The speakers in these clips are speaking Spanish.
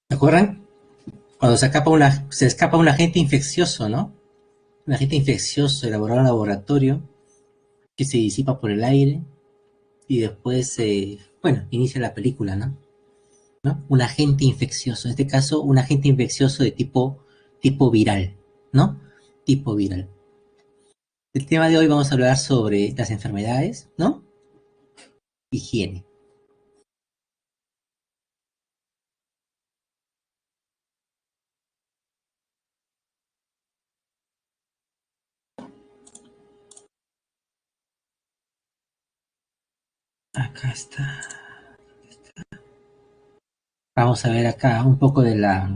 ¿Se acuerdan? Cuando se escapa un agente infeccioso, ¿no? Un agente infeccioso elaborado en laboratorio que se disipa por el aire y después, bueno, inicia la película, ¿no? ¿No? Un agente infeccioso, en este caso, un agente infeccioso de tipo viral, ¿no? Tipo viral. El tema de hoy vamos a hablar sobre las enfermedades, ¿no? Higiene. Acá está. Vamos a ver acá un poco de la...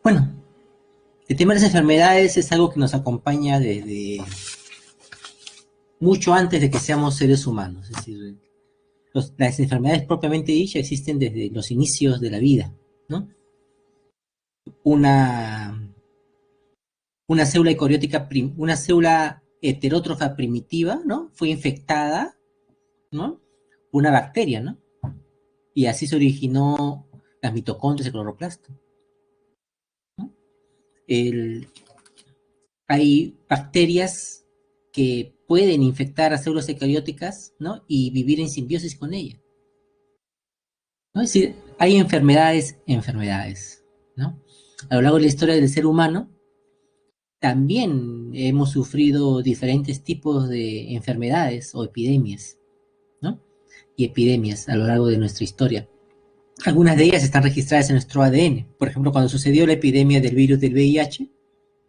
Bueno, el tema de las enfermedades es algo que nos acompaña desde mucho antes de que seamos seres humanos. Es decir, las enfermedades propiamente dichas existen desde los inicios de la vida, ¿no? Una, una célula eucariótica, una célula heterótrofa primitiva, ¿no? Fue infectada, ¿no? Una bacteria, ¿no? Y así se originó las mitocondrias y el cloroplasto, ¿no? El, hay bacterias que pueden infectar a células eucarióticas, ¿no? Y vivir en simbiosis con ellas, ¿no? Es decir, hay enfermedades, ¿no? A lo largo de la historia del ser humano, también hemos sufrido diferentes tipos de enfermedades o epidemias, ¿no? Y epidemias a lo largo de nuestra historia. Algunas de ellas están registradas en nuestro ADN. Por ejemplo, cuando sucedió la epidemia del virus del VIH,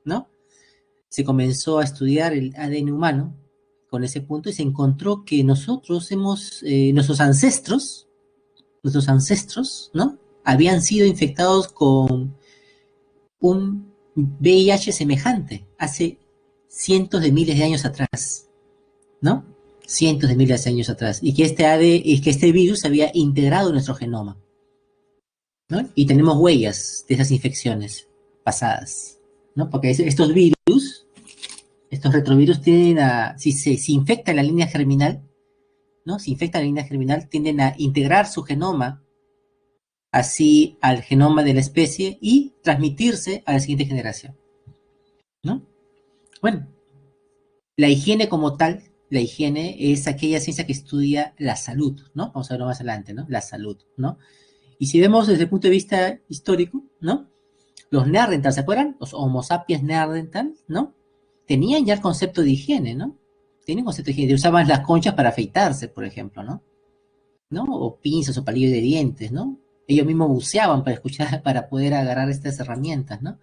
¿no? Se comenzó a estudiar el ADN humano con ese punto y se encontró que nuestros ancestros, ¿no? Habían sido infectados con un VIH semejante hace cientos de miles de años atrás, ¿no? Cientos de miles de años atrás. Y que este virus se había integrado en nuestro genoma, ¿no? Y tenemos huellas de esas infecciones pasadas, ¿no? Porque estos retrovirus tienden a, si se infecta en la línea germinal, ¿no? Si infectan la línea germinal, tienden a integrar su genoma así al genoma de la especie y transmitirse a la siguiente generación, ¿no? Bueno, la higiene como tal, la higiene es aquella ciencia que estudia la salud, ¿no? Vamos a verlo más adelante, ¿no? La salud, ¿no? Y si vemos desde el punto de vista histórico, ¿no? Los Neandertal, ¿se acuerdan? Los Homo sapiens Neandertal, ¿no? Tenían ya el concepto de higiene, ¿no? Tenían concepto de higiene, usaban las conchas para afeitarse, por ejemplo, ¿no? ¿No? O pinzas o palillos de dientes, ¿no? Ellos mismos buceaban para escuchar, para poder agarrar estas herramientas, ¿no?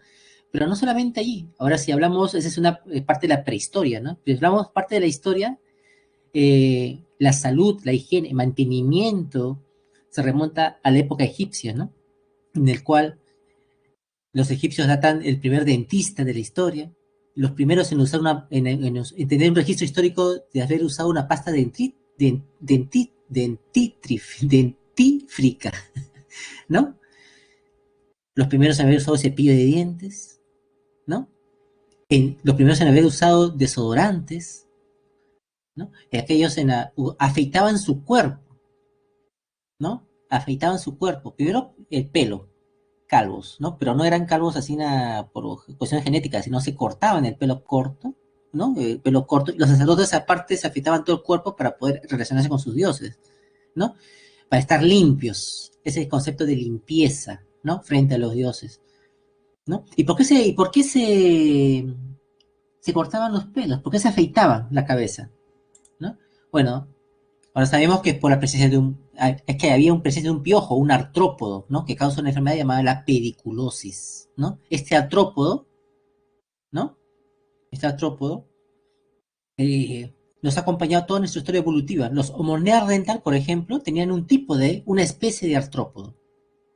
Pero no solamente allí. Ahora, si hablamos, esa es una parte de la prehistoria, ¿no? Si hablamos parte de la historia, la salud, la higiene, el mantenimiento, se remonta a la época egipcia, ¿no? En el cual los egipcios datan el primer dentista de la historia, los primeros en usar en tener un registro histórico de haber usado una pasta dentífrica, ¿no? Los primeros en haber usado cepillo de dientes, ¿no? Los primeros en haber usado desodorantes, ¿no? Y aquellos afeitaban su cuerpo, ¿no? Afeitaban su cuerpo. Primero el pelo, calvos, ¿no? Pero no eran calvos así por cuestiones genéticas, sino se cortaban el pelo corto, ¿no? El pelo corto. Los sacerdotes aparte se afeitaban todo el cuerpo para poder relacionarse con sus dioses, ¿no? Para estar limpios. Ese concepto de limpieza, ¿no? Frente a los dioses, ¿no? ¿Y por qué se cortaban los pelos? ¿Por qué se afeitaban la cabeza? ¿No? Bueno, ahora sabemos que es por la presencia es que había un presencia de un piojo, un artrópodo, ¿no? Que causa una enfermedad llamada la pediculosis, ¿no? ¿No? Este artrópodo nos ha acompañado toda nuestra historia evolutiva. Los Homo neanderthal, por ejemplo, tenían una especie de artrópodo.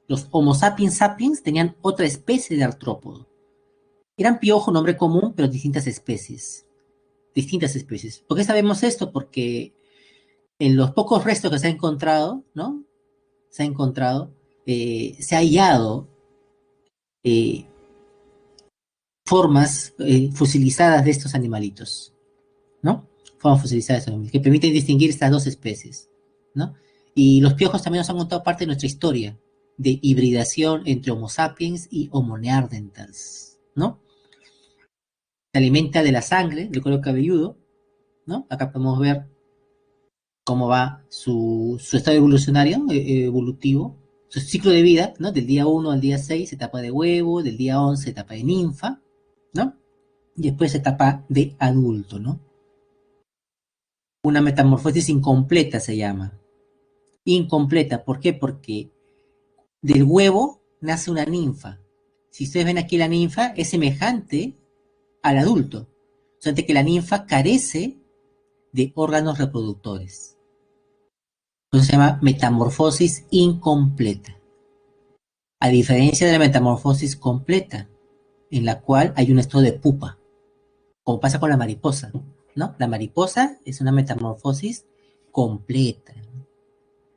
Los Homo sapiens sapiens tenían otra especie de artrópodo. Eran piojo, nombre común, pero distintas especies. Distintas especies. ¿Por qué sabemos esto? Porque en los pocos restos que se ha encontrado, ¿no? Se ha hallado eh, formas fosilizadas de estos animalitos, ¿no? Formas fosilizadas que permiten distinguir estas dos especies, ¿no? Y los piojos también nos han contado parte de nuestra historia de hibridación entre Homo sapiens y Homo neanderthals, ¿no? Se alimenta de la sangre del cuero cabelludo, ¿no? Acá podemos ver cómo va su estado evolucionario, evolutivo, su ciclo de vida, ¿no? Del día 1 al día 6, etapa de huevo, del día 11, etapa de ninfa, ¿no? Y después etapa de adulto, ¿no? Una metamorfosis incompleta se llama. Incompleta, ¿por qué? Porque del huevo nace una ninfa. Si ustedes ven aquí la ninfa, es semejante al adulto, solamente que la ninfa carece de órganos reproductores. Entonces se llama metamorfosis incompleta. A diferencia de la metamorfosis completa, en la cual hay un estado de pupa, como pasa con la mariposa, ¿no? La mariposa es una metamorfosis completa,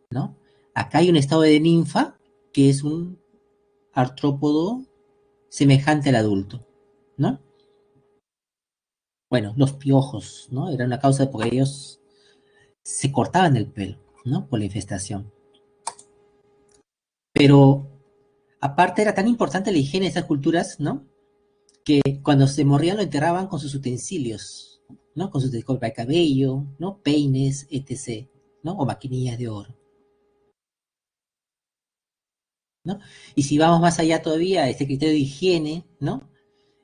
¿no? Acá hay un estado de ninfa, que es un artrópodo semejante al adulto, ¿no? Bueno, los piojos, ¿no? Era una causa porque ellos se cortaban el pelo, ¿no? Por la infestación. Pero aparte era tan importante la higiene de esas culturas, ¿no? Que cuando se morían lo enterraban con sus utensilios, ¿no? Con sus disculpas de cabello, ¿no? Peines, etc., ¿no? O maquinillas de oro, ¿no? Y si vamos más allá todavía, este criterio de higiene, ¿no?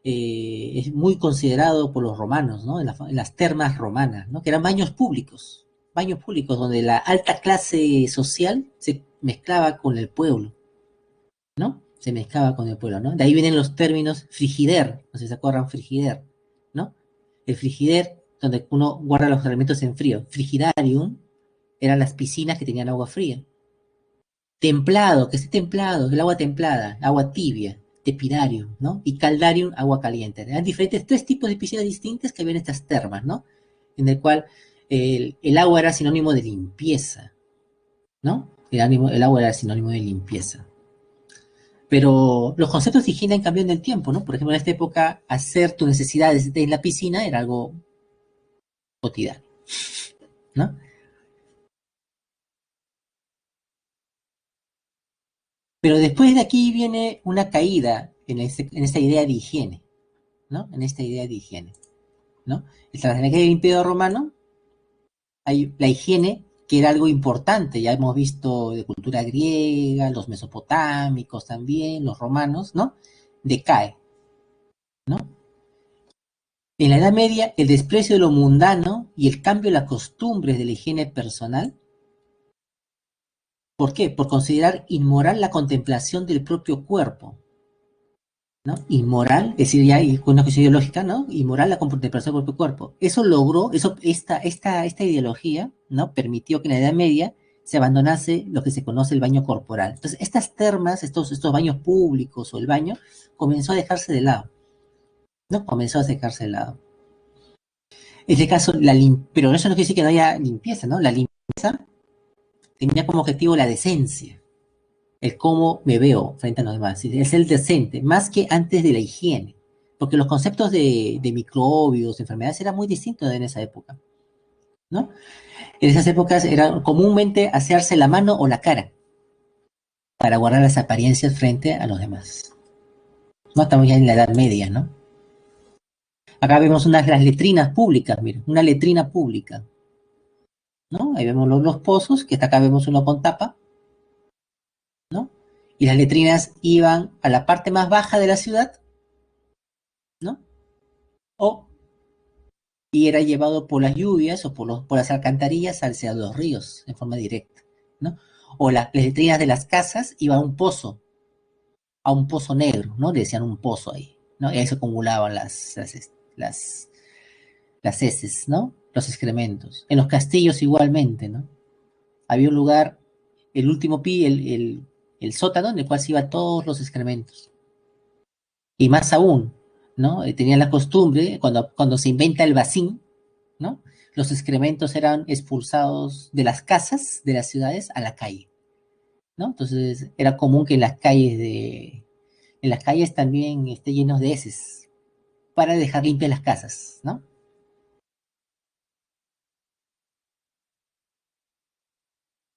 Es muy considerado por los romanos, ¿no? En las termas romanas, ¿no? Que eran baños públicos donde la alta clase social se mezclaba con el pueblo, ¿no? Se mezclaba con el pueblo, ¿no? De ahí vienen los términos frigider, no sé si se acuerdan, frigider, ¿no? El frigider, donde uno guarda los alimentos en frío. Frigidarium eran las piscinas que tenían agua fría. Templado, que esté templado, el agua templada, agua tibia, tepidarium, ¿no? Y caldarium, agua caliente. Eran diferentes, tres tipos de piscinas distintas que había en estas termas, ¿no? En el cual el agua era sinónimo de limpieza, ¿no? El agua era sinónimo de limpieza. Pero los conceptos de higiene han cambiado en el tiempo, ¿no? Por ejemplo, en esta época, hacer tus necesidades en la piscina era algo cotidiano, ¿no? Pero después de aquí viene una caída en esta idea de higiene, ¿no? En esta idea de higiene, ¿no? Tras la caída del Imperio Romano, hay la higiene, que era algo importante, ya hemos visto de cultura griega, los mesopotámicos también, los romanos, ¿no? Decae, ¿no? En la Edad Media, el desprecio de lo mundano y el cambio de las costumbres de la higiene personal. ¿Por qué? Por considerar inmoral la contemplación del propio cuerpo, ¿no? Inmoral, es decir, ya con una cuestión ideológica, ¿no? Inmoral la contemplación del propio cuerpo. Eso logró, esta ideología, ¿no? Permitió que en la Edad Media se abandonase lo que se conoce el baño corporal. Entonces, estas termas, estos baños públicos o el baño, comenzó a dejarse de lado, ¿no? Comenzó a dejarse de lado. En este caso, pero eso no quiere decir que no haya limpieza, ¿no? La limpieza tenía como objetivo la decencia, el cómo me veo frente a los demás, es el decente, más que antes de la higiene, porque los conceptos de microbios, de enfermedades, eran muy distintos en esa época, ¿no? En esas épocas era comúnmente asearse la mano o la cara para guardar las apariencias frente a los demás. No estamos ya en la Edad Media, ¿no? Acá vemos las letrinas públicas, miren, una letrina pública, ¿no? Ahí vemos los pozos, que acá vemos uno con tapa, ¿no? Y las letrinas iban a la parte más baja de la ciudad, ¿no? O y era llevado por las lluvias o por las alcantarillas hacia los ríos en forma directa, ¿no? O las letrinas de las casas iban a un pozo negro, ¿no? Le decían un pozo ahí, ¿no? Y ahí se acumulaban las, las heces, ¿no? Los excrementos. En los castillos igualmente, ¿no? Había un lugar, el último el sótano, en el cual se iban todos los excrementos. Y más aún, ¿no? Tenían la costumbre, cuando se inventa el bacín, ¿no? Los excrementos eran expulsados de las casas, de las ciudades, a la calle, ¿no? Entonces era común que en las calles también esté llenos de heces, para dejar limpias las casas, ¿no?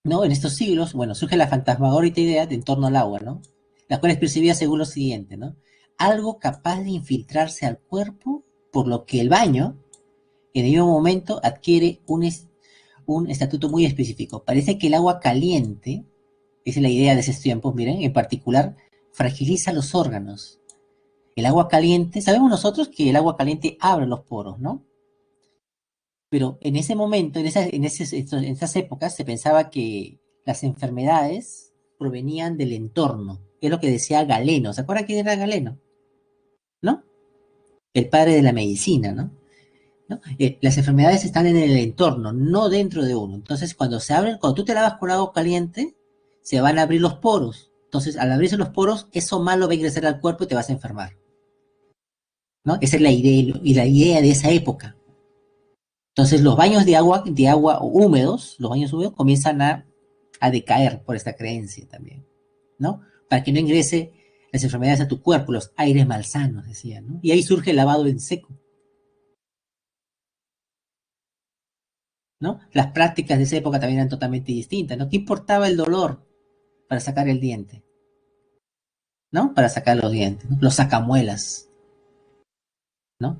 ¿No? En estos siglos, bueno, surge la fantasmagórica idea de en torno al agua, ¿no? La cual es percibida según lo siguiente, ¿no? Algo capaz de infiltrarse al cuerpo, por lo que el baño, en el mismo momento, adquiere un estatuto muy específico. Parece que el agua caliente, esa es la idea de esos tiempos, miren, en particular, fragiliza los órganos. El agua caliente, sabemos nosotros que el agua caliente abre los poros, ¿no? Pero en ese momento, en esas épocas, se pensaba que las enfermedades provenían del entorno. Es lo que decía Galeno. ¿Se acuerdan quién era Galeno? ¿No? El padre de la medicina, ¿no? ¿No? Las enfermedades están en el entorno, no dentro de uno. Entonces, cuando tú te lavas con agua caliente, se van a abrir los poros. Entonces, al abrirse los poros, eso malo va a ingresar al cuerpo y te vas a enfermar, ¿no? Esa es la idea y la idea de esa época. Entonces, los baños de agua húmedos, los baños húmedos comienzan a decaer por esta creencia también, ¿no? Para que no ingrese las enfermedades a tu cuerpo, los aires malsanos, decían, ¿no? Y ahí surge el lavado en seco, ¿no? Las prácticas de esa época también eran totalmente distintas, ¿no? ¿Qué importaba el dolor para sacar el diente? ¿No? Para sacar los dientes, ¿no? Los sacamuelas, ¿no?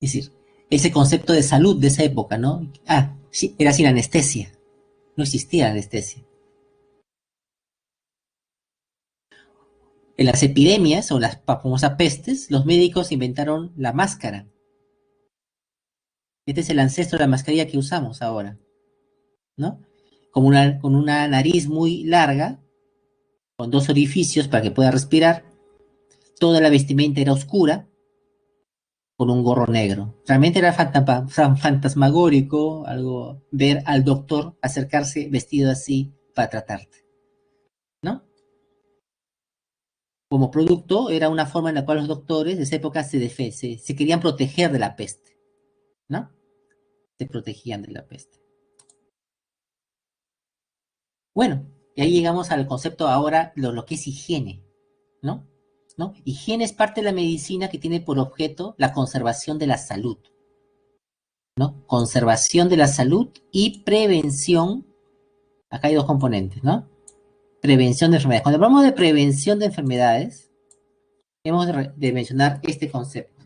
Es decir, ese concepto de salud de esa época, ¿no? Ah, sí, era sin anestesia, no existía anestesia. En las epidemias o las famosas pestes, los médicos inventaron la máscara. Este es el ancestro de la mascarilla que usamos ahora, ¿no? Con una nariz muy larga, con dos orificios para que pueda respirar. Toda la vestimenta era oscura, con un gorro negro. Realmente era fantasmagórico algo ver al doctor acercarse vestido así para tratarte, ¿no? Como producto, era una forma en la cual los doctores de esa época se querían proteger de la peste, ¿no? Se protegían de la peste. Bueno, y ahí llegamos al concepto ahora de lo que es higiene, ¿no? ¿No? Higiene es parte de la medicina que tiene por objeto la conservación de la salud, ¿no? Conservación de la salud y prevención. Acá hay dos componentes, ¿no? Prevención de enfermedades. Cuando hablamos de prevención de enfermedades, hemos de mencionar este concepto,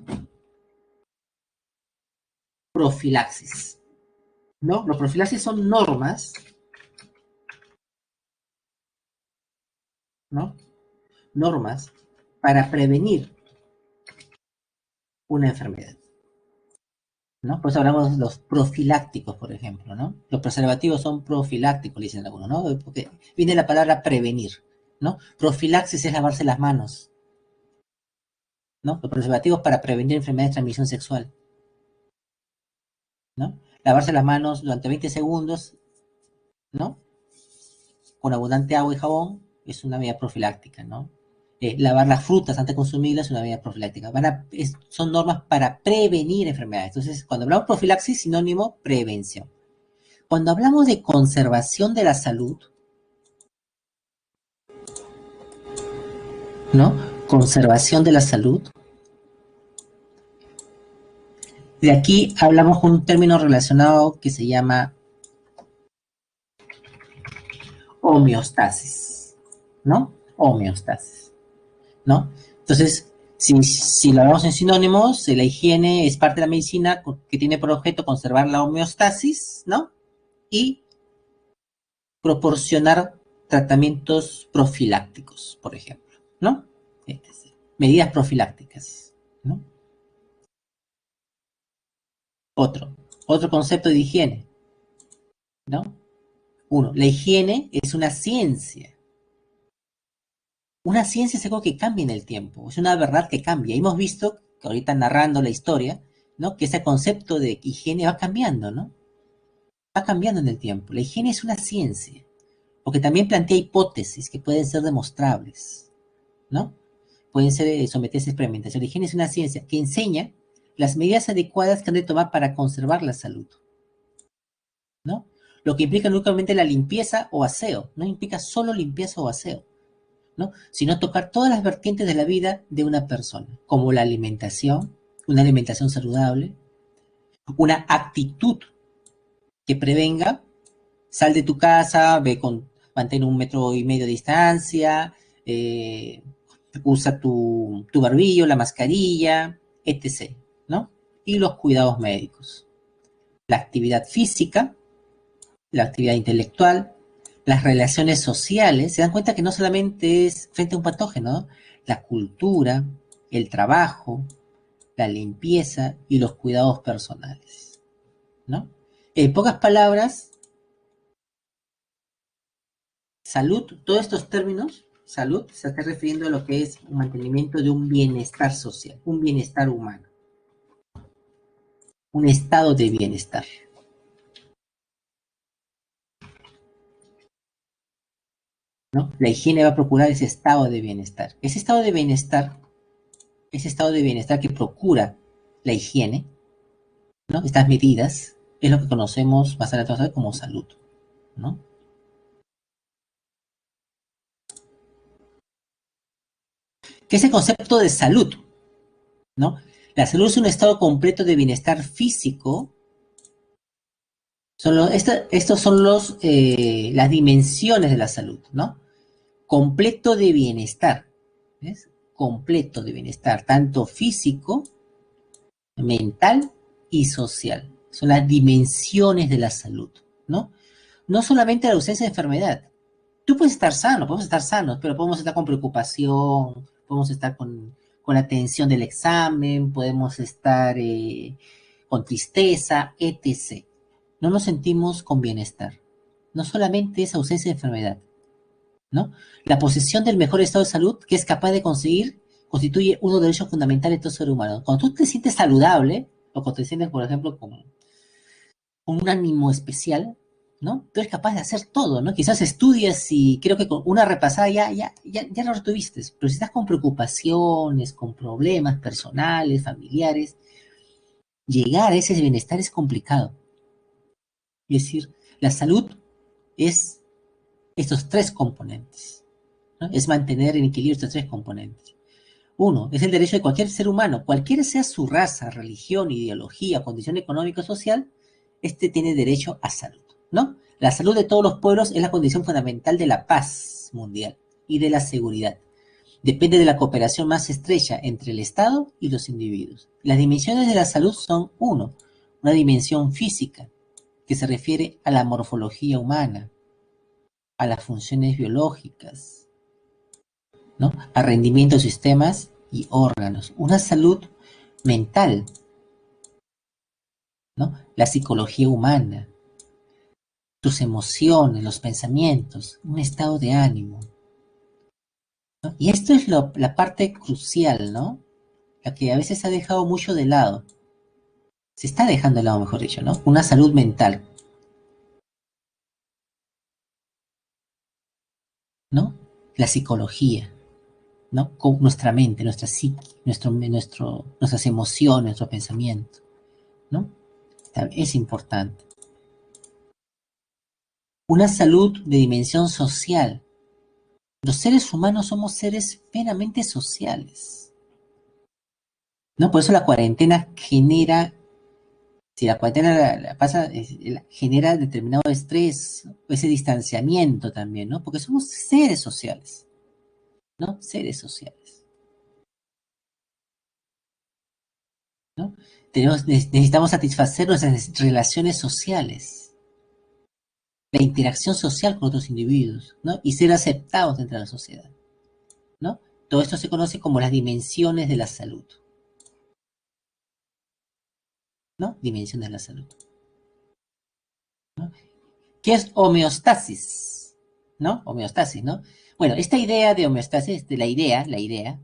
profilaxis, ¿no? Los profilaxis son normas, ¿no? Normas para prevenir una enfermedad, ¿no? Por eso hablamos de los profilácticos, por ejemplo, ¿no? Los preservativos son profilácticos, dicen algunos, ¿no? Porque viene la palabra prevenir, ¿no? Profilaxis es lavarse las manos, ¿no? Los preservativos para prevenir enfermedades de transmisión sexual, ¿no? Lavarse las manos durante 20 segundos, ¿no? Con abundante agua y jabón es una medida profiláctica, ¿no? Lavar las frutas antes de consumirlas es una medida profiláctica. Son normas para prevenir enfermedades. Entonces, cuando hablamos de profilaxis, sinónimo prevención. Cuando hablamos de conservación de la salud, ¿no? Conservación de la salud. De aquí hablamos con un término relacionado que se llama homeostasis, ¿no? Homeostasis, ¿no? Entonces, si lo hablamos en sinónimos, la higiene es parte de la medicina que tiene por objeto conservar la homeostasis, ¿no? Y proporcionar tratamientos profilácticos, por ejemplo, ¿no? Medidas profilácticas, ¿no? Otro concepto de higiene, ¿no? Uno, la higiene es una ciencia. Una ciencia es algo que cambia en el tiempo, es una verdad que cambia. Hemos visto, que ahorita narrando la historia, ¿no? Que ese concepto de higiene va cambiando, ¿no? Va cambiando en el tiempo. La higiene es una ciencia, porque también plantea hipótesis que pueden ser demostrables, ¿no? Pueden ser someterse a experimentación. La higiene es una ciencia que enseña las medidas adecuadas que han de tomar para conservar la salud, ¿no? Lo que implica no únicamente la limpieza o aseo, no implica solo limpieza o aseo. ¿no? Sino tocar todas las vertientes de la vida de una persona, como la alimentación, una alimentación saludable, una actitud que prevenga, sal de tu casa, mantén 1,5 metros de distancia, usa tu barbillo, la mascarilla, etc., ¿no? Y los cuidados médicos. La actividad física, la actividad intelectual, las relaciones sociales. Se dan cuenta que no solamente es frente a un patógeno, ¿no? La cultura, el trabajo, la limpieza y los cuidados personales, ¿no? En pocas palabras, salud, todos estos términos, salud, se está refiriendo a lo que es un mantenimiento de un bienestar social, un bienestar humano, un estado de bienestar, ¿no? La higiene va a procurar ese estado de bienestar. Ese estado de bienestar que procura la higiene, ¿no? Estas medidas es lo que conocemos más adelante como salud, ¿no? ¿Qué es el concepto de salud? ¿No? La salud es un estado completo de bienestar físico. Estos son las dimensiones de la salud, ¿no? Completo de bienestar, ¿ves? Completo de bienestar, tanto físico, mental y social. Son las dimensiones de la salud, ¿no? No solamente la ausencia de enfermedad. Tú puedes estar sano, podemos estar sanos, pero podemos estar con preocupación, podemos estar con la tensión del examen, podemos estar con tristeza, etc. No nos sentimos con bienestar. No solamente es ausencia de enfermedad, ¿no? La posesión del mejor estado de salud que es capaz de conseguir constituye uno de los derechos fundamentales de todo ser humano. Cuando tú te sientes saludable, o cuando te sientes, por ejemplo, con un ánimo especial, ¿no? Tú eres capaz de hacer todo, ¿no? Quizás estudias y creo que con una repasada ya lo retuviste, pero si estás con preocupaciones, con problemas personales, familiares, llegar a ese bienestar es complicado. Es decir, la salud es estos tres componentes, ¿no? Es mantener en equilibrio estos tres componentes. Uno, es el derecho de cualquier ser humano, cualquiera sea su raza, religión, ideología, condición económica o social, este tiene derecho a salud, ¿no? La salud de todos los pueblos es la condición fundamental de la paz mundial y de la seguridad. Depende de la cooperación más estrecha entre el Estado y los individuos. Las dimensiones de la salud son, uno, una dimensión física, que se refiere a la morfología humana, a las funciones biológicas, ¿no? Al rendimiento de sistemas y órganos. Una salud mental, ¿no? La psicología humana, tus emociones, los pensamientos, un estado de ánimo, ¿no? Y esto es la parte crucial, ¿no? La que a veces se ha dejado mucho de lado. Se está dejando de lado, mejor dicho, ¿no? Una salud mental, ¿no? La psicología, ¿no? Con nuestra mente, nuestra psique, nuestras emociones, nuestro pensamiento, ¿no? Es importante. Una salud de dimensión social. Los seres humanos somos seres plenamente sociales, ¿no? Por eso la cuarentena genera, si la cuarentena la pasa, genera determinado estrés, ese distanciamiento también, ¿no? Porque somos seres sociales, ¿no? Seres sociales, ¿no? Necesitamos satisfacer nuestras relaciones sociales, la interacción social con otros individuos, ¿no? Y ser aceptados dentro de la sociedad, ¿no? Todo esto se conoce como las dimensiones de la salud, ¿no? Dimensiones de la salud, ¿no? ¿Qué es homeostasis? ¿No? Homeostasis, ¿no? Bueno, esta idea de homeostasis, de la idea,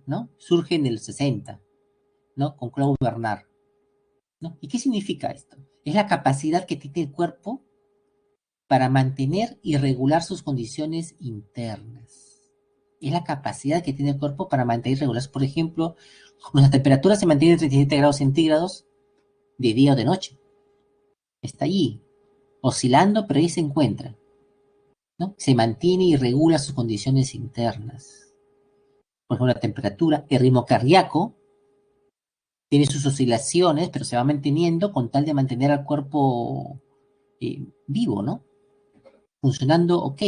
¿no? Surge en el 60, ¿no? Con Claude Bernard, ¿no? ¿Y qué significa esto? Es la capacidad que tiene el cuerpo para mantener y regular sus condiciones internas. Es la capacidad que tiene el cuerpo para mantener y regular. Por ejemplo, nuestra temperatura se mantiene en 37 grados centígrados de día o de noche. Está allí, oscilando, pero ahí se encuentra, ¿no? Se mantiene y regula sus condiciones internas. por ejemplo, la temperatura, el ritmo cardíaco, tiene sus oscilaciones, pero se va manteniendo con tal de mantener al cuerpo vivo, ¿no? Funcionando ok,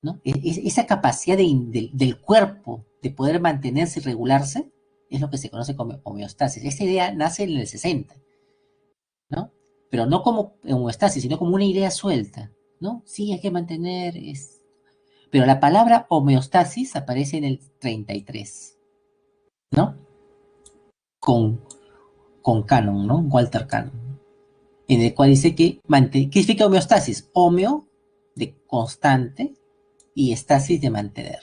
¿no? Esa capacidad del cuerpo de poder mantenerse y regularse es lo que se conoce como homeostasis. Esta idea nace en el 60, ¿no? Pero no como homeostasis, sino como una idea suelta, ¿no? Sí, hay que mantener... Pero la palabra homeostasis aparece en el 33, ¿no? Con, con Cannon, ¿no? Walter Cannon, en el cual dice que ¿qué significa homeostasis? Homeo, de constante, y estasis de mantener,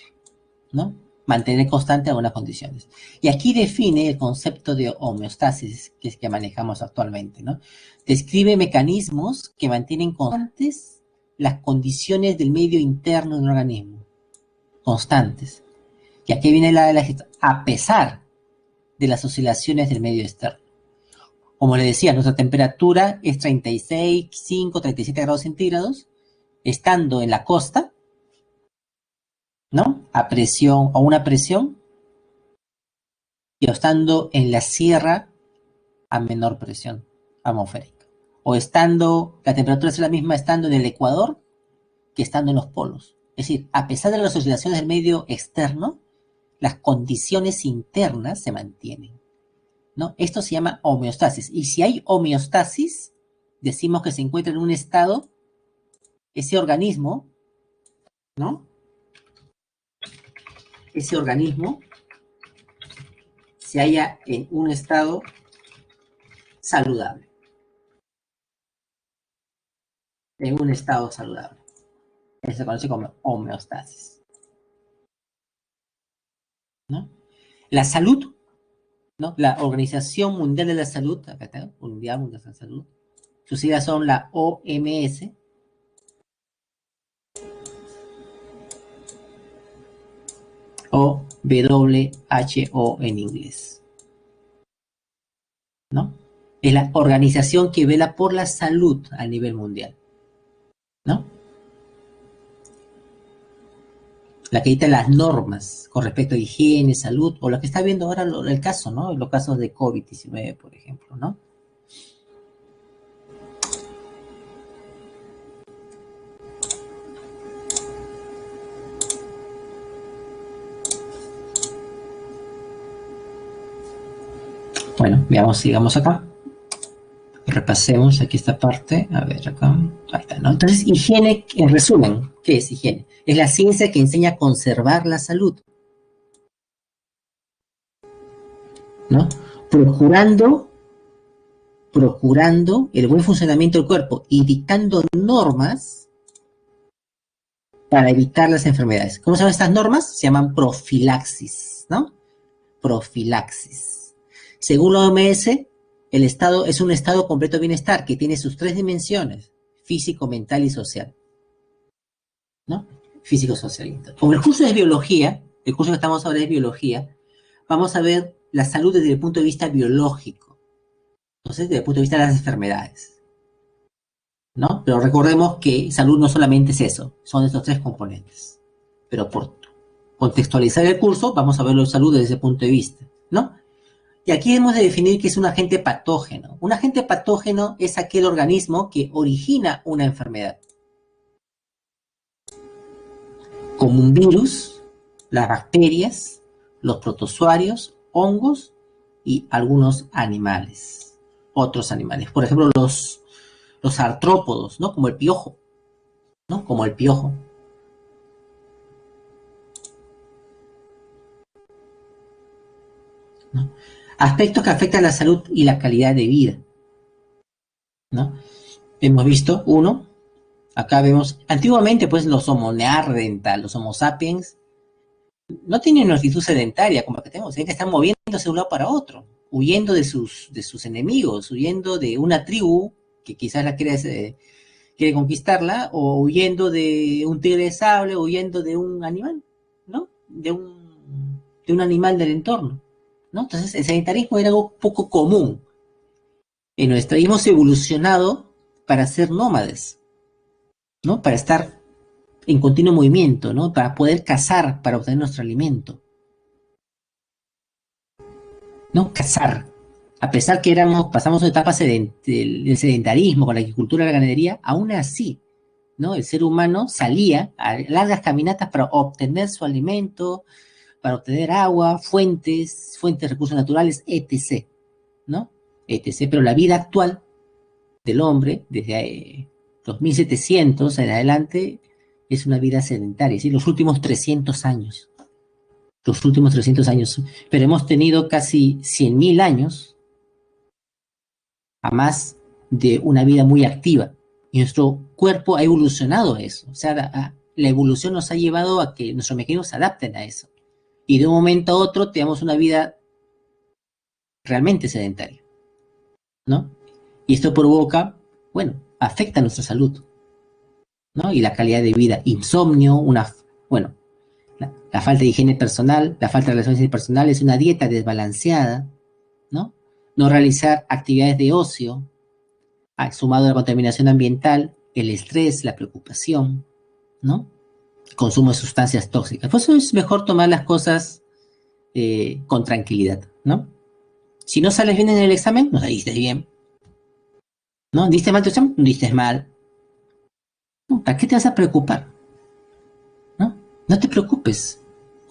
¿no? Mantener constante algunas condiciones. Y aquí define el concepto de homeostasis, que es que manejamos actualmente, ¿no? Describe mecanismos que mantienen constantes las condiciones del medio interno de un organismo, constantes. Y aquí viene a pesar de las oscilaciones del medio externo. Como le decía, nuestra temperatura es 36, 5, 37 grados centígrados, estando en la costa, ¿no? A presión, a una presión, y estando en la sierra a menor presión atmosférica. O estando, la temperatura es la misma estando en el Ecuador que estando en los polos. Es decir, a pesar de las oscilaciones del medio externo, las condiciones internas se mantienen, ¿no? Esto se llama homeostasis. Y si hay homeostasis, decimos que se encuentra en un estado, ese organismo, ¿no? Ese organismo se halla en un estado saludable. En un estado saludable. Eso se conoce como homeostasis, ¿no? La salud, ¿no? La Organización Mundial de la Salud, acá está, Mundial de la Salud, sus siglas son la OMS, o WHO en inglés, ¿no? Es la organización que vela por la salud a nivel mundial, ¿no? La que dicta las normas con respecto a higiene, salud, o lo que está viendo ahora el caso, ¿no? Los casos de COVID-19, por ejemplo, ¿no? Bueno, veamos, sigamos acá. Repasemos aquí esta parte. A ver, acá. Ahí está, ¿no? Entonces, higiene, en resumen, ¿qué es higiene? Es la ciencia que enseña a conservar la salud, ¿no? Procurando el buen funcionamiento del cuerpo y dictando normas para evitar las enfermedades. ¿Cómo se llaman estas normas? Se llaman profilaxis, ¿no? Profilaxis. Según la OMS, el estado es un estado completo de bienestar que tiene sus tres dimensiones: físico, mental y social, ¿no? Físico, social. Como el curso es biología, el curso que estamos ahora es biología, vamos a ver la salud desde el punto de vista biológico. Entonces, desde el punto de vista de las enfermedades, ¿no? Pero recordemos que salud no solamente es eso, son estos tres componentes. Pero por contextualizar el curso, vamos a verlo de salud desde ese punto de vista, ¿no? Y aquí hemos de definir qué es un agente patógeno. Un agente patógeno es aquel organismo que origina una enfermedad, como un virus, las bacterias, los protozoarios, hongos y algunos animales, otros animales. Por ejemplo, los artrópodos, ¿no? Como el piojo, ¿no? Como el piojo. ¿No? Aspectos que afectan la salud y la calidad de vida, ¿no? Hemos visto uno, acá vemos, antiguamente pues los Homo neanderthal, los Homo sapiens, no tienen una actitud sedentaria como la que tenemos, que están moviéndose de un lado para otro, huyendo de sus enemigos, huyendo de una tribu que quizás la quiere conquistarla, o huyendo de un tigre de sable, o huyendo de un animal, ¿no? De un animal del entorno, ¿no? Entonces el sedentarismo era algo poco común. En nuestra hemos evolucionado para ser nómades, ¿no? Para estar en continuo movimiento, ¿no? Para poder cazar, para obtener nuestro alimento, ¿no? Cazar. A pesar que pasamos una etapa del sedentarismo con la agricultura y la ganadería, aún así, ¿no? El ser humano salía a largas caminatas para obtener su alimento, para obtener agua, fuentes de recursos naturales, etc., ¿no? Etc. Pero la vida actual del hombre, desde 2700 en adelante, es una vida sedentaria, es decir, los últimos 300 años. Los últimos 300 años. Pero hemos tenido casi 100.000 años a más de una vida muy activa. Y nuestro cuerpo ha evolucionado a eso. O sea, la evolución nos ha llevado a que nuestros mecanismos se adapten a eso. Y de un momento a otro tenemos una vida realmente sedentaria, ¿no? Y esto provoca, bueno, afecta a nuestra salud, ¿no? Y la calidad de vida. Insomnio, bueno, la falta de higiene personal, la falta de relaciones personales, una dieta desbalanceada, ¿no? No realizar actividades de ocio, sumado a la contaminación ambiental, el estrés, la preocupación, ¿no? El consumo de sustancias tóxicas. Por eso es mejor tomar las cosas con tranquilidad, ¿no? Si no sales bien en el examen, no saliste bien. ¿No? ¿Diste mal tu examen? No diste mal. No, ¿para qué te vas a preocupar? ¿No? No te preocupes.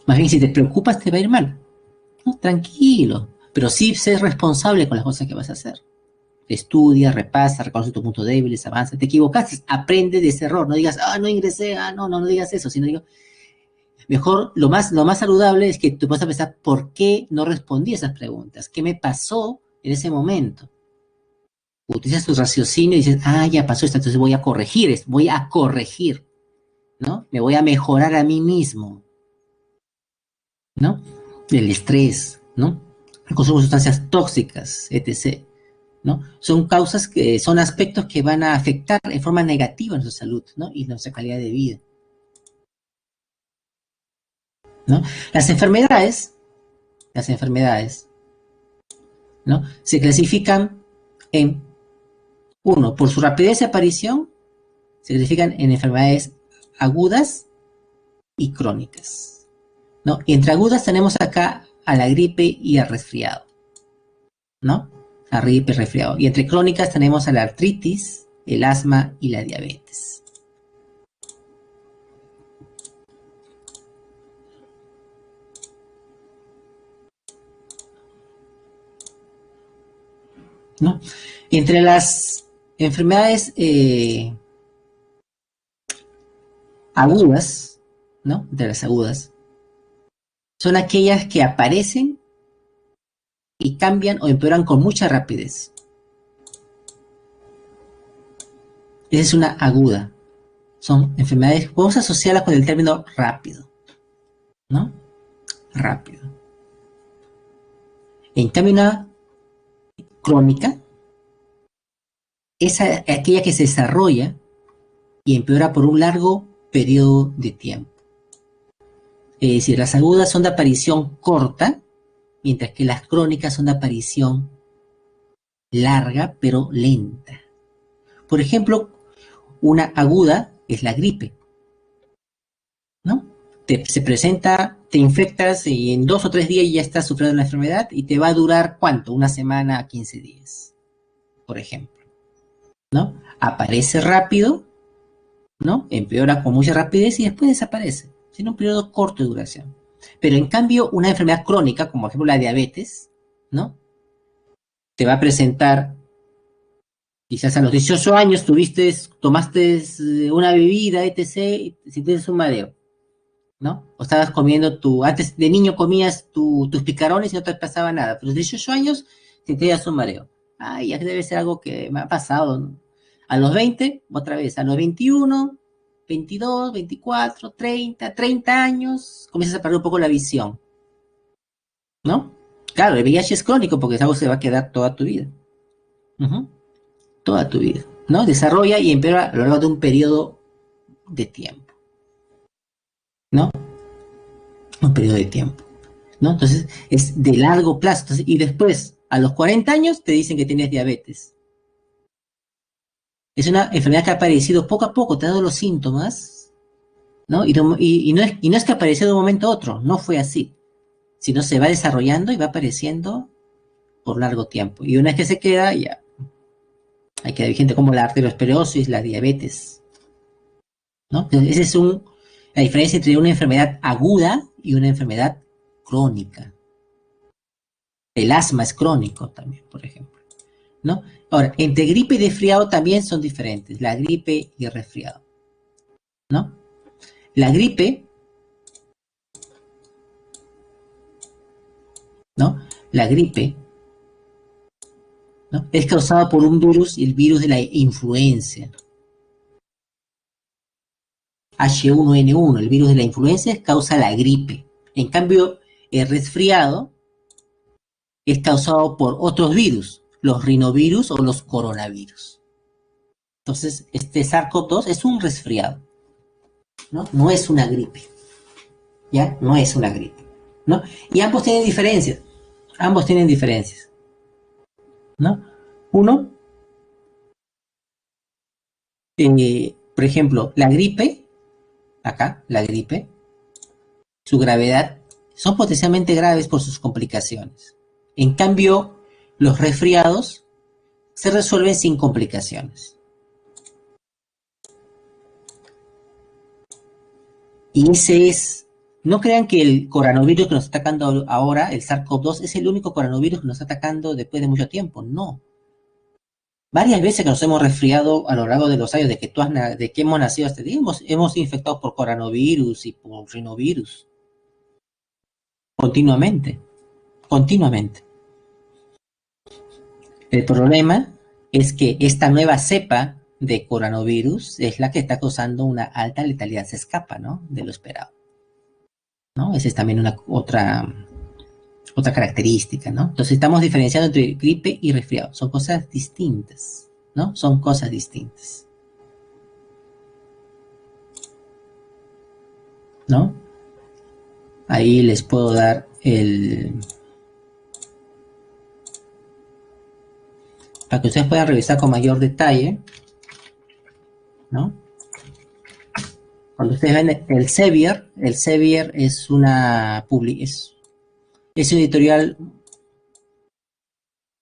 Más bien, si te preocupas, te va a ir mal. ¿No? Tranquilo. Pero sí sé responsable con las cosas que vas a hacer. Estudia, repasa, reconoce tus puntos débiles, avanza. Te equivocaste, aprende de ese error. No digas, no ingresé, no digas eso, sino digo, mejor, lo más saludable es que tú puedas pensar por qué no respondí a esas preguntas, qué me pasó en ese momento. Utilizas tu raciocinio y dices, ya pasó esto, entonces voy a corregir, ¿no? Me voy a mejorar a mí mismo, ¿no? El estrés, ¿no? El consumo de sustancias tóxicas, etc., ¿no? Son son aspectos que van a afectar en forma negativa nuestra salud, ¿no? Y nuestra calidad de vida, ¿no? Las enfermedades, ¿no? Se clasifican en, uno, por su rapidez de aparición, se clasifican en enfermedades agudas y crónicas, ¿no? Y entre agudas tenemos acá a la gripe y al resfriado, ¿no? A gripe y resfriado. Y entre crónicas tenemos a la artritis, el asma y la diabetes. ¿No? Entre las enfermedades agudas, ¿no? Entre las agudas, son aquellas que aparecen y cambian o empeoran con mucha rapidez. Esa es una aguda. Son enfermedades, podemos asociarlas con el término rápido, ¿no? Rápido. En cambio, una crónica es aquella que se desarrolla y empeora por un largo periodo de tiempo. Es decir, las agudas son de aparición corta, mientras que las crónicas son de aparición larga pero lenta. Por ejemplo, una aguda es la gripe, ¿no? Se presenta, te infectas y en 2 o 3 días ya estás sufriendo la enfermedad y te va a durar, ¿cuánto? 1 semana a 15 días, por ejemplo, ¿no? Aparece rápido, ¿no? Empeora con mucha rapidez y después desaparece. Tiene un periodo corto de duración. Pero en cambio, una enfermedad crónica, como por ejemplo la diabetes, ¿no? Te va a presentar, quizás a los 18 años tomaste una bebida, etc., y tienes un mareo, ¿no? O estabas comiendo antes de niño comías tus picarones y no te pasaba nada. Pero a los 18 años sentías un mareo. Ya debe ser algo que me ha pasado, ¿no? A los 20, otra vez, a los 21, 22, 24, 30 años, comienzas a perder un poco la visión, ¿no? Claro, el VIH es crónico porque es algo que se va a quedar toda tu vida. Toda tu vida, ¿no? Desarrolla y empeora a lo largo de un periodo de tiempo, ¿no? Un periodo de tiempo, ¿no? Entonces, es de largo plazo. Entonces, y después, a los 40 años, te dicen que tienes diabetes. Es una enfermedad que ha aparecido poco a poco, te ha dado los síntomas, ¿no? Y no es que apareció de un momento a otro, no fue así, sino se va desarrollando y va apareciendo por largo tiempo. Y una vez que se queda, ya hay que vigente como la arteriosclerosis, la diabetes, ¿no? Entonces, esa es la diferencia entre una enfermedad aguda y una enfermedad crónica. El asma es crónico también, por ejemplo, ¿no? Ahora, entre gripe y resfriado también son diferentes, la gripe y el resfriado, ¿no? La gripe, ¿no? La gripe, ¿no? Es causada por un virus, el virus de la influenza. H1N1, el virus de la influenza, causa la gripe. En cambio, el resfriado es causado por otros virus, los rinovirus o los coronavirus. Entonces, este SARS-CoV-2 es un resfriado, ¿no? No es una gripe, ¿ya? No es una gripe, ¿no? Y ambos tienen diferencias, ¿no? Uno, por ejemplo, la gripe, acá, la gripe, su gravedad, son potencialmente graves por sus complicaciones. En cambio, los resfriados se resuelven sin complicaciones. Y ese es, no crean que el coronavirus que nos está atacando ahora, el SARS-CoV-2, es el único coronavirus que nos está atacando después de mucho tiempo. No. Varias veces que nos hemos resfriado a lo largo de los años de que hemos nacido hasta día, hemos infectado por coronavirus y por rinovirus. Continuamente. Continuamente. El problema es que esta nueva cepa de coronavirus es la que está causando una alta letalidad, se escapa, ¿no? De lo esperado, ¿no? Esa es también otra característica, ¿no? Entonces estamos diferenciando entre gripe y resfriado, son cosas distintas, ¿no? Son cosas distintas, ¿no? Ahí les puedo dar para que ustedes puedan revisar con mayor detalle, ¿no? Cuando ustedes ven el Sevier es un editorial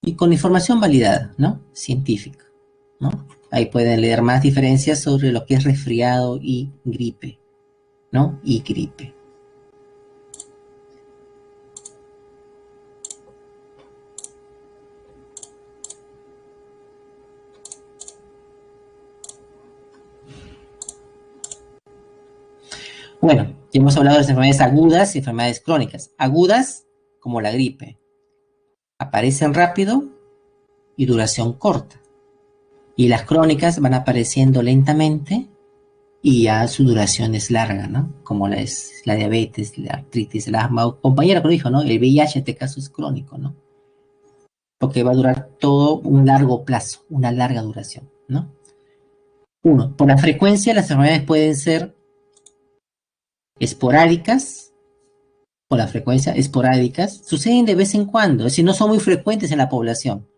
y con información validada, ¿no? Científica, ¿no? Ahí pueden leer más diferencias sobre lo que es resfriado y gripe, ¿no? Y gripe. Bueno, ya hemos hablado de las enfermedades agudas y enfermedades crónicas. Agudas, como la gripe, aparecen rápido y duración corta. Y las crónicas van apareciendo lentamente y ya su duración es larga, ¿no? Como la diabetes, la artritis, el asma. Compañera que lo dijo, ¿no? El VIH en este caso es crónico, ¿no? Porque va a durar todo un largo plazo, una larga duración, ¿no? Uno, por la frecuencia, las enfermedades pueden ser esporádicas, por la frecuencia esporádicas, suceden de vez en cuando, es decir, no son muy frecuentes en la población,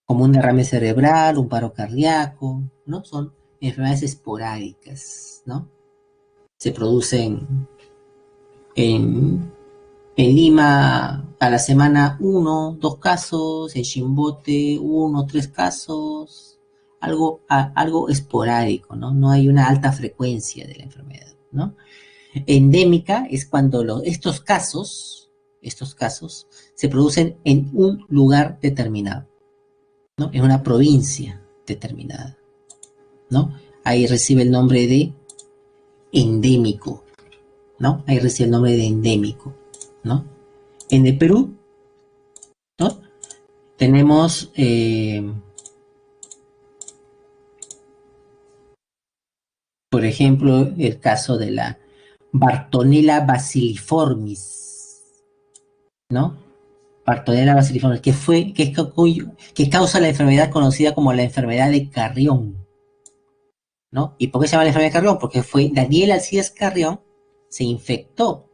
como un derrame cerebral, un paro cardíaco, ¿no? Son enfermedades esporádicas, ¿no? Se producen en Lima a la semana 1, 2 casos, en Chimbote 1, 3 casos, algo esporádico, ¿no? No hay una alta frecuencia de la enfermedad, ¿no? Endémica es cuando estos casos se producen en un lugar determinado, ¿no? En una provincia determinada, ¿no? Ahí recibe el nombre de endémico, ¿no? Ahí recibe el nombre de endémico, ¿no? En el Perú, ¿no? Tenemos por ejemplo, el caso de la Bartonella bacilliformis, ¿no? Bartonella bacilliformis, que causa la enfermedad conocida como la enfermedad de Carrión, ¿no? ¿Y por qué se llama la enfermedad de Carrión? Porque fue Daniel Alcides Carrión se infectó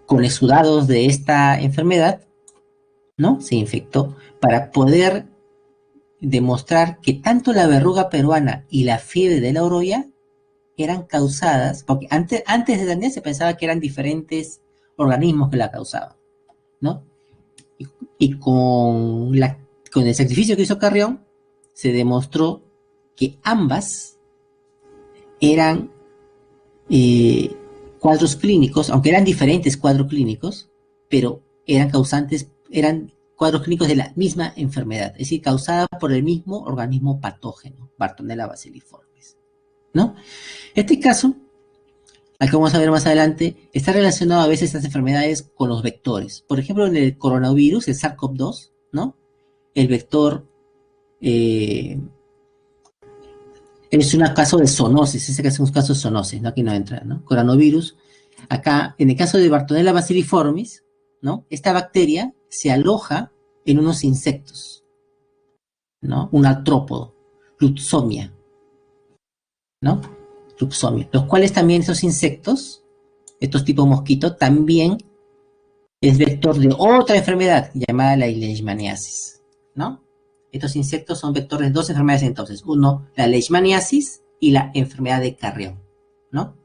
con exudados de esta enfermedad, ¿no? Se infectó para poder demostrar que tanto la verruga peruana y la fiebre de la oroya eran causadas, porque antes de Daniel se pensaba que eran diferentes organismos que la causaban, ¿no? Y con el sacrificio que hizo Carrión, se demostró que ambas eran cuadros clínicos, aunque eran diferentes cuadros clínicos, pero eran cuadros clínicos de la misma enfermedad, es decir, causada por el mismo organismo patógeno, Bartonella bacilliformes, ¿no? Este caso, al que vamos a ver más adelante, está relacionado a veces estas enfermedades con los vectores. Por ejemplo, en el coronavirus, el SARS-CoV-2, ¿no? El vector es un caso de zoonosis, ese que es un caso de zoonosis, ¿no? Aquí no entra, ¿no? Coronavirus. Acá, en el caso de Bartonella bacilliformis, ¿no? Esta bacteria se aloja en unos insectos, ¿no? Un artrópodo, Klebsiella, ¿no? Klebsiella, los cuales también esos insectos, estos tipos mosquitos, también es vector de otra enfermedad llamada la leishmaniasis, ¿no? Estos insectos son vectores de dos enfermedades entonces. Uno, la leishmaniasis y la enfermedad de Carrión, ¿no?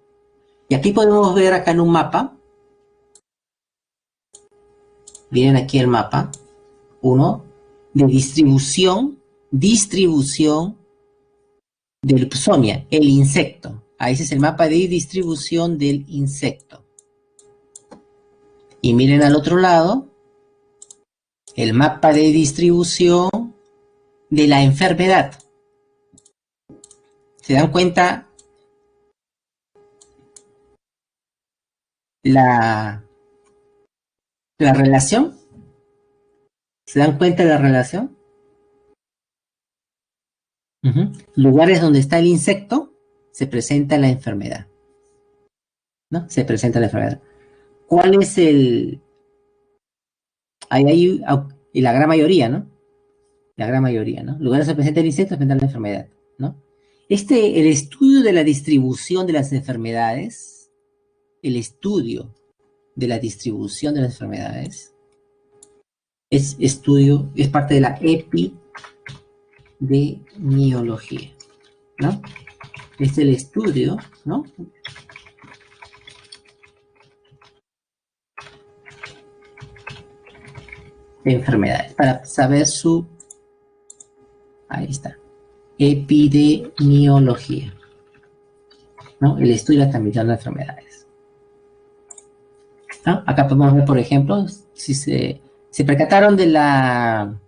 Y aquí podemos ver acá en un mapa, miren aquí el mapa, uno, de distribución del Psomia, el insecto. Ahí ese es el mapa de distribución del insecto. Y miren al otro lado, el mapa de distribución de la enfermedad. ¿Se dan cuenta la relación? ¿Se dan cuenta de la relación? Lugares donde está el insecto, se presenta la enfermedad, ¿no? Se presenta la enfermedad. ¿Cuál es el...? Ahí y la gran mayoría, ¿no? La gran mayoría, ¿no? Lugares donde se presenta el insecto, se presenta la enfermedad, ¿no? El estudio de la distribución de las enfermedades, es parte de la epidemiología, ¿no? Es el estudio, ¿no? De enfermedades, para saber ahí está, epidemiología, ¿no? El estudio de la transmisión de enfermedades, ¿no? Acá podemos ver, por ejemplo, si se percataron de la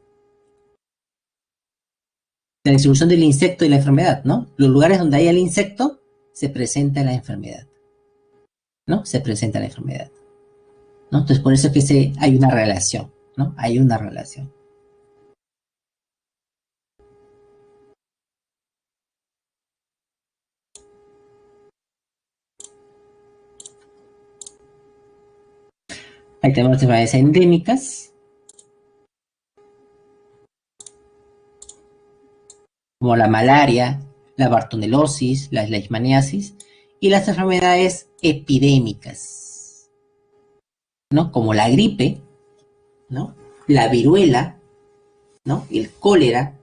distribución del insecto y la enfermedad, ¿no? Los lugares donde hay el insecto, se presenta la enfermedad, ¿no? Se presenta la enfermedad, ¿no? Entonces, por eso es que hay una relación, ¿no? Hay una relación. Ahí tenemos las enfermedades endémicas, como la malaria, la bartonelosis, la leishmaniasis, y las enfermedades epidémicas, ¿no? Como la gripe, ¿no? La viruela, ¿no? El cólera,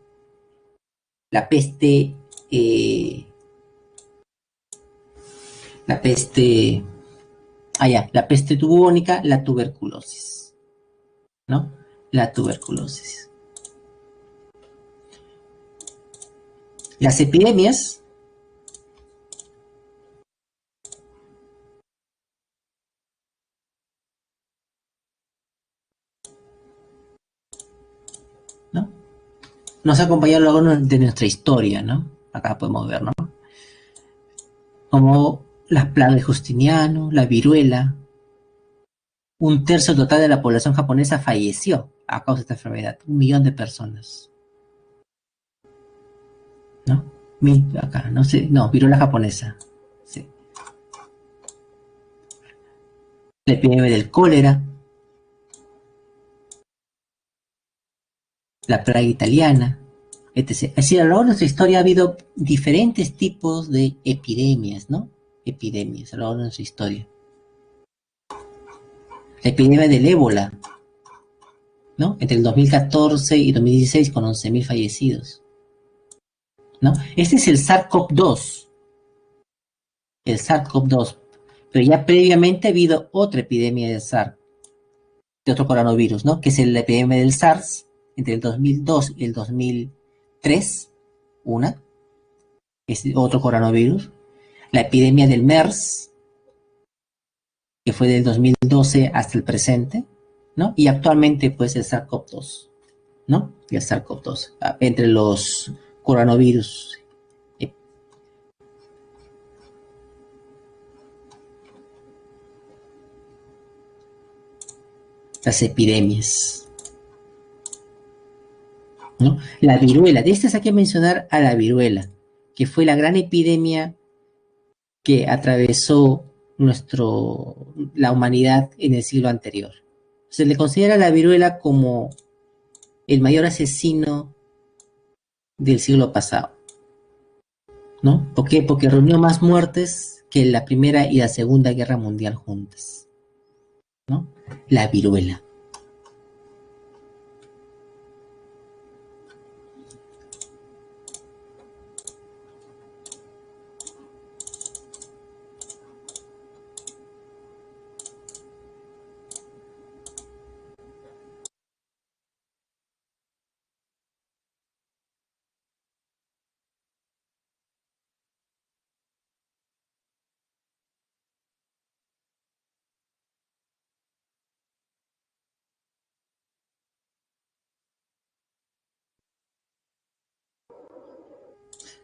la peste, la peste bubónica, la tuberculosis, ¿no? La tuberculosis. Las epidemias nos acompañan a lo largo de nuestra historia, ¿no? Acá podemos ver, ¿no? Como las plagas de Justiniano, la viruela. Un tercio total de la población japonesa falleció a causa de esta enfermedad. 1 millón de personas, ¿no? Acá, no sé, no, viruela japonesa. Sí. La epidemia del cólera, la plaga italiana, etc. Es decir, a lo largo de nuestra historia ha habido diferentes tipos de epidemias, ¿no? Epidemias a lo largo de nuestra historia. La epidemia del ébola, ¿no? Entre el 2014 y 2016 con 11.000 fallecidos, ¿no? Este es el SARS-CoV-2. El SARS-CoV-2. Pero ya previamente ha habido otra epidemia de SARS, de otro coronavirus, ¿no? Que es la epidemia del SARS entre el 2002 y el 2003, una, es otro coronavirus. La epidemia del MERS, que fue del 2012 hasta el presente, ¿no? Y actualmente, pues, el SARS-CoV-2, ¿no? Y el SARS-CoV-2, entre los coronavirus. Las epidemias, ¿no? La viruela, de estas hay que mencionar a la viruela, que fue la gran epidemia que atravesó la humanidad en el siglo anterior. Se le considera la viruela como el mayor asesino del siglo pasado, ¿no? ¿Por qué? Porque reunió más muertes que la Primera y la Segunda Guerra Mundial juntas, ¿no? La viruela.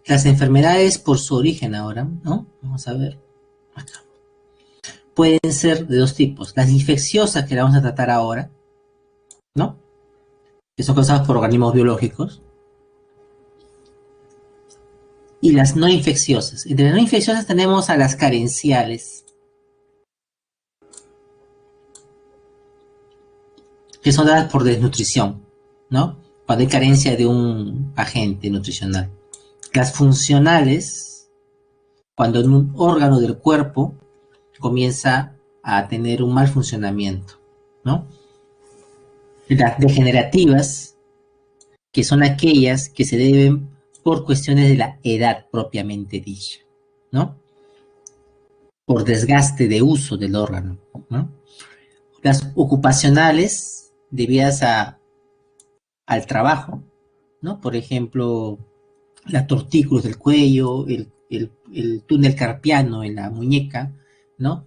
Las enfermedades por su origen ahora, ¿no? Vamos a ver acá. Pueden ser de dos tipos. Las infecciosas, que la vamos a tratar ahora, ¿no? Que son causadas por organismos biológicos. Y las no infecciosas. Entre las no infecciosas tenemos a las carenciales, que son dadas por desnutrición, ¿no? Cuando hay carencia de un agente nutricional. Las funcionales, cuando un órgano del cuerpo comienza a tener un mal funcionamiento, ¿no? Las degenerativas, que son aquellas que se deben por cuestiones de la edad propiamente dicha, ¿no? Por desgaste de uso del órgano, ¿no? Las ocupacionales, debidas al trabajo, ¿no? Por ejemplo, la tortícolis del cuello, el túnel carpiano en la muñeca, ¿no?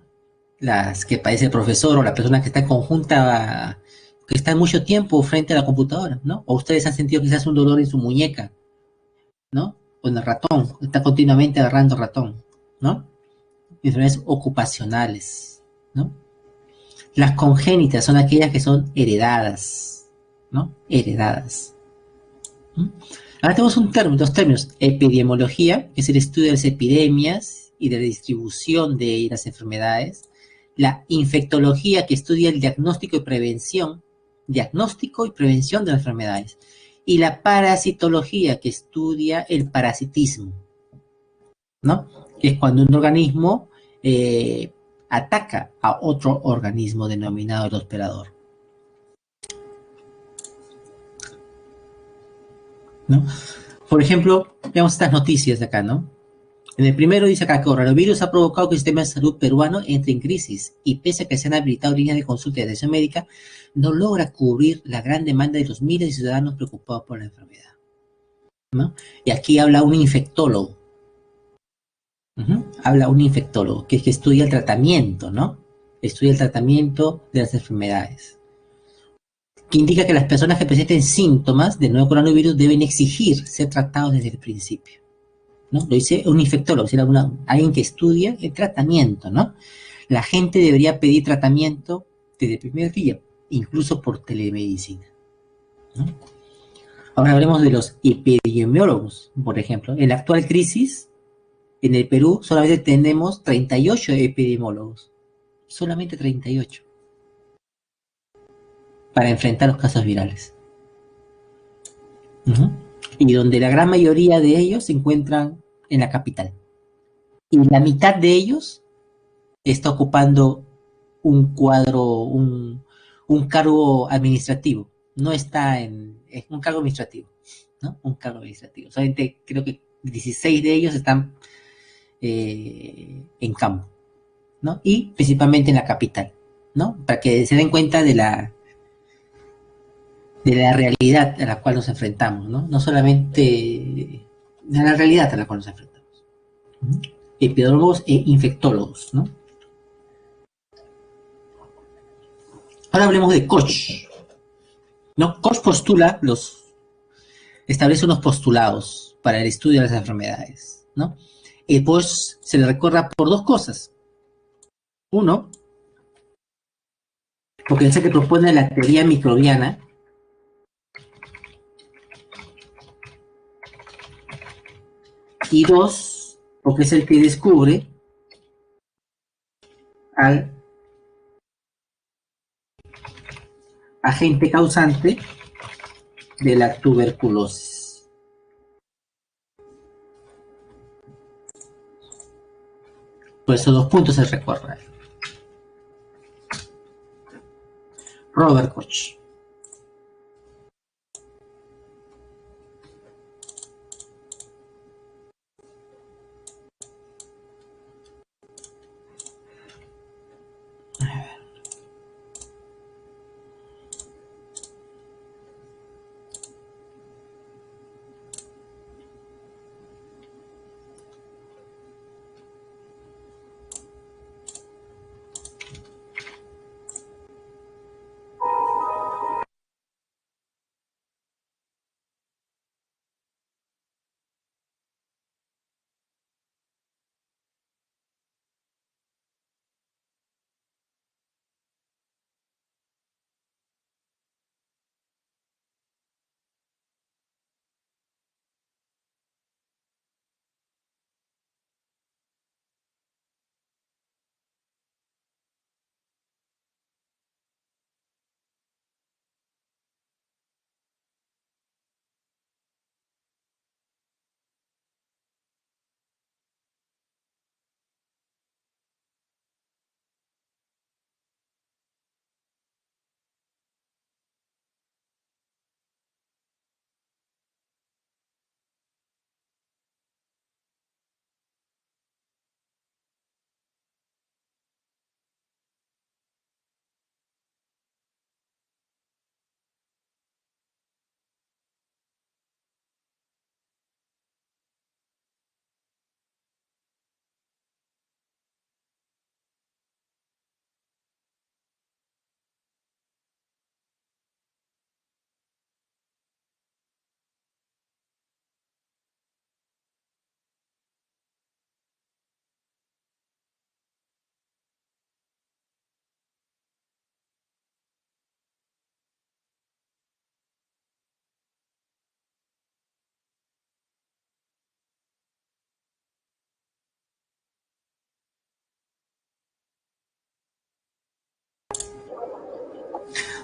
Las que padece el profesor o la persona que está conjunta, que está mucho tiempo frente a la computadora, ¿no? O ustedes han sentido quizás un dolor en su muñeca, ¿no? O en el ratón, está continuamente agarrando ratón, ¿no? Enfermedades ocupacionales, ¿no? Las congénitas son aquellas que son heredadas, ¿no? Heredadas. ¿Mm? Ahora tenemos dos términos: epidemiología, que es el estudio de las epidemias y de la distribución de las enfermedades; la infectología, que estudia el diagnóstico y prevención de las enfermedades; y la parasitología, que estudia el parasitismo, ¿no? Que es cuando un organismo ataca a otro organismo denominado el hospedador, ¿no? Por ejemplo, veamos estas noticias de acá, ¿no? En el primero dice acá que el coronavirus ha provocado que el sistema de salud peruano entre en crisis y, pese a que se han habilitado líneas de consulta y atención médica, no logra cubrir la gran demanda de los miles de ciudadanos preocupados por la enfermedad, ¿no? Y aquí habla un infectólogo. Habla un infectólogo que estudia el tratamiento, ¿no? Estudia el tratamiento de las enfermedades, que indica que las personas que presenten síntomas del nuevo coronavirus deben exigir ser tratados desde el principio, ¿no? Lo dice un infectólogo, alguien que estudia el tratamiento, ¿no? La gente debería pedir tratamiento desde el primer día, incluso por telemedicina, ¿no? Ahora hablemos de los epidemiólogos, por ejemplo. En la actual crisis, en el Perú solamente tenemos 38 epidemiólogos, solamente 38, para enfrentar los casos virales. Y donde la gran mayoría de ellos se encuentran en la capital. Y la mitad de ellos está ocupando un cuadro, un cargo administrativo. No está es un cargo administrativo, ¿no? Un cargo administrativo. Solamente creo que 16 de ellos están en campo, ¿no? Y principalmente en la capital, ¿no? Para que se den cuenta de la realidad a la cual nos enfrentamos, ¿no? No solamente de la realidad a la cual nos enfrentamos. ¿No? Epidemiólogos e infectólogos, ¿no? Ahora hablemos de Koch, ¿no? Koch establece unos postulados para el estudio de las enfermedades, ¿no? Y pues se le recuerda por dos cosas. Uno, porque es el que propone la teoría microbiana, y dos, porque es el que descubre al agente causante de la tuberculosis. Por esos dos puntos se recuerda. Robert Koch.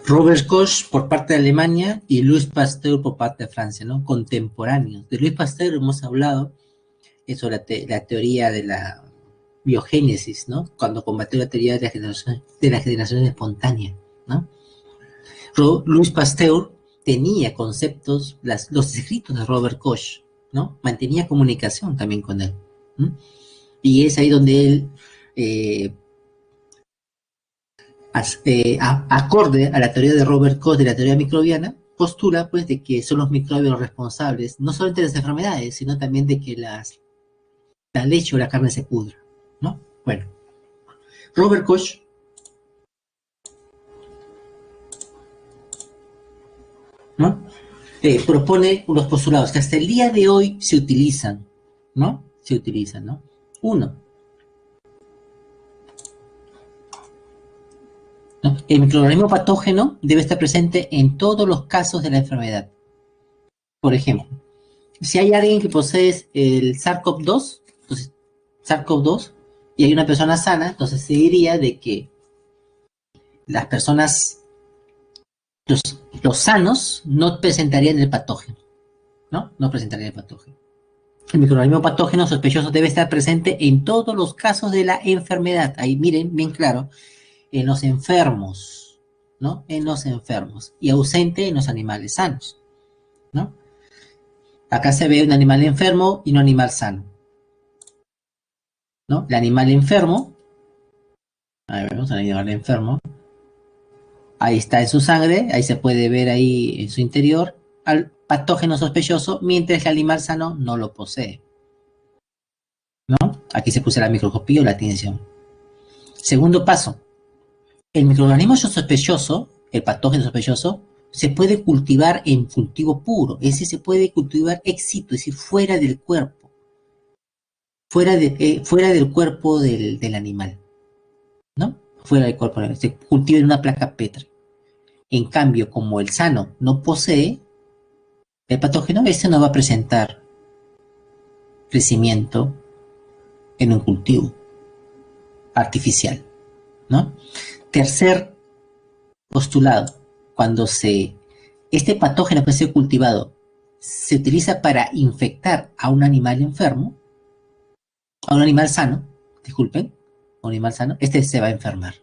Robert Koch por parte de Alemania y Louis Pasteur por parte de Francia, ¿no? Contemporáneos. De Louis Pasteur hemos hablado sobre la teoría de la biogénesis, ¿no? Cuando combatió la teoría de la generación espontánea, ¿no? Louis Pasteur tenía conceptos, los escritos de Robert Koch, ¿no? Mantenía comunicación también con él. ¿No? Y es ahí donde él, acorde a la teoría de Robert Koch de la teoría microbiana, postula pues de que son los microbios responsables no solamente de las enfermedades, sino también de que la leche o la carne se pudra, ¿no? Bueno, Robert Koch, ¿no? Propone unos postulados que hasta el día de hoy se utilizan, ¿no? Se utilizan, ¿no? Uno, ¿no? El microorganismo patógeno debe estar presente en todos los casos de la enfermedad. Por ejemplo, si hay alguien que posee el SARS-CoV-2, entonces SARS-CoV-2, y hay una persona sana, entonces se diría de que las personas, los sanos, no presentarían el patógeno, ¿no? No presentarían el patógeno. El microorganismo patógeno sospechoso debe estar presente en todos los casos de la enfermedad. Ahí miren bien claro, en los enfermos, ¿no? En los enfermos. Y ausente en los animales sanos, ¿no? Acá se ve un animal enfermo y un animal sano, ¿no? El animal enfermo Ahí vemos al animal enfermo. Ahí está en su sangre, ahí se puede ver ahí en su interior al patógeno sospechoso, mientras el animal sano no lo posee. ¿No? Aquí se puso la microscopía o la tinción. Segundo paso, el microorganismo sospechoso, el patógeno sospechoso, se puede cultivar en cultivo puro, es decir, se puede cultivar ex situ, es decir, fuera del cuerpo, fuera del cuerpo del animal, ¿no? Fuera del cuerpo, se cultiva en una placa Petri. En cambio, como el sano no posee el patógeno, este no va a presentar crecimiento en un cultivo artificial, ¿no? Tercer postulado, cuando este patógeno que se ha cultivado se utiliza para infectar a un animal enfermo, a un animal sano, disculpen, a un animal sano, este se va a enfermar.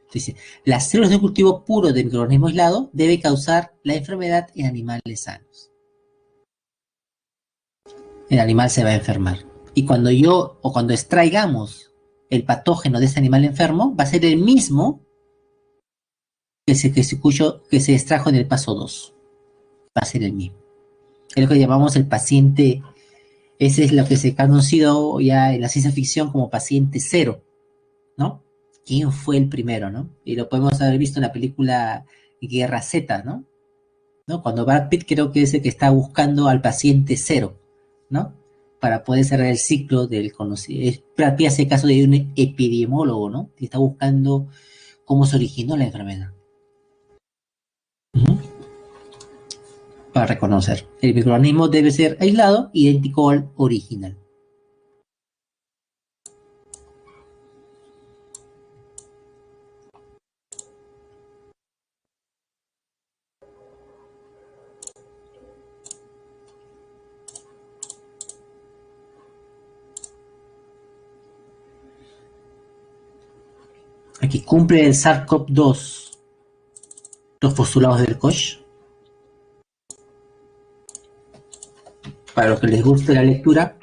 Entonces, las células de cultivo puro de microorganismo aislado debe causar la enfermedad en animales sanos. El animal se va a enfermar. Y cuando extraigamos el patógeno de ese animal enfermo, va a ser el mismo que se extrajo en el paso 2. Va a ser el mismo. Es lo que llamamos el paciente, ese es lo que se ha conocido ya en la ciencia ficción como paciente cero, ¿no? ¿Quién fue el primero, no? Y lo podemos haber visto en la película Guerra Z, ¿no? ¿No? Cuando Brad Pitt creo que es el que está buscando al paciente cero, ¿no? Para poder cerrar el ciclo del conocido. Brad Pitt hace caso de un epidemiólogo, ¿no? Que está buscando cómo se originó la enfermedad. Uh-huh. Para reconocer. El microorganismo debe ser aislado, idéntico al original. Aquí cumple el SARS-CoV-2 los postulados del Koch. Para los que les guste la lectura,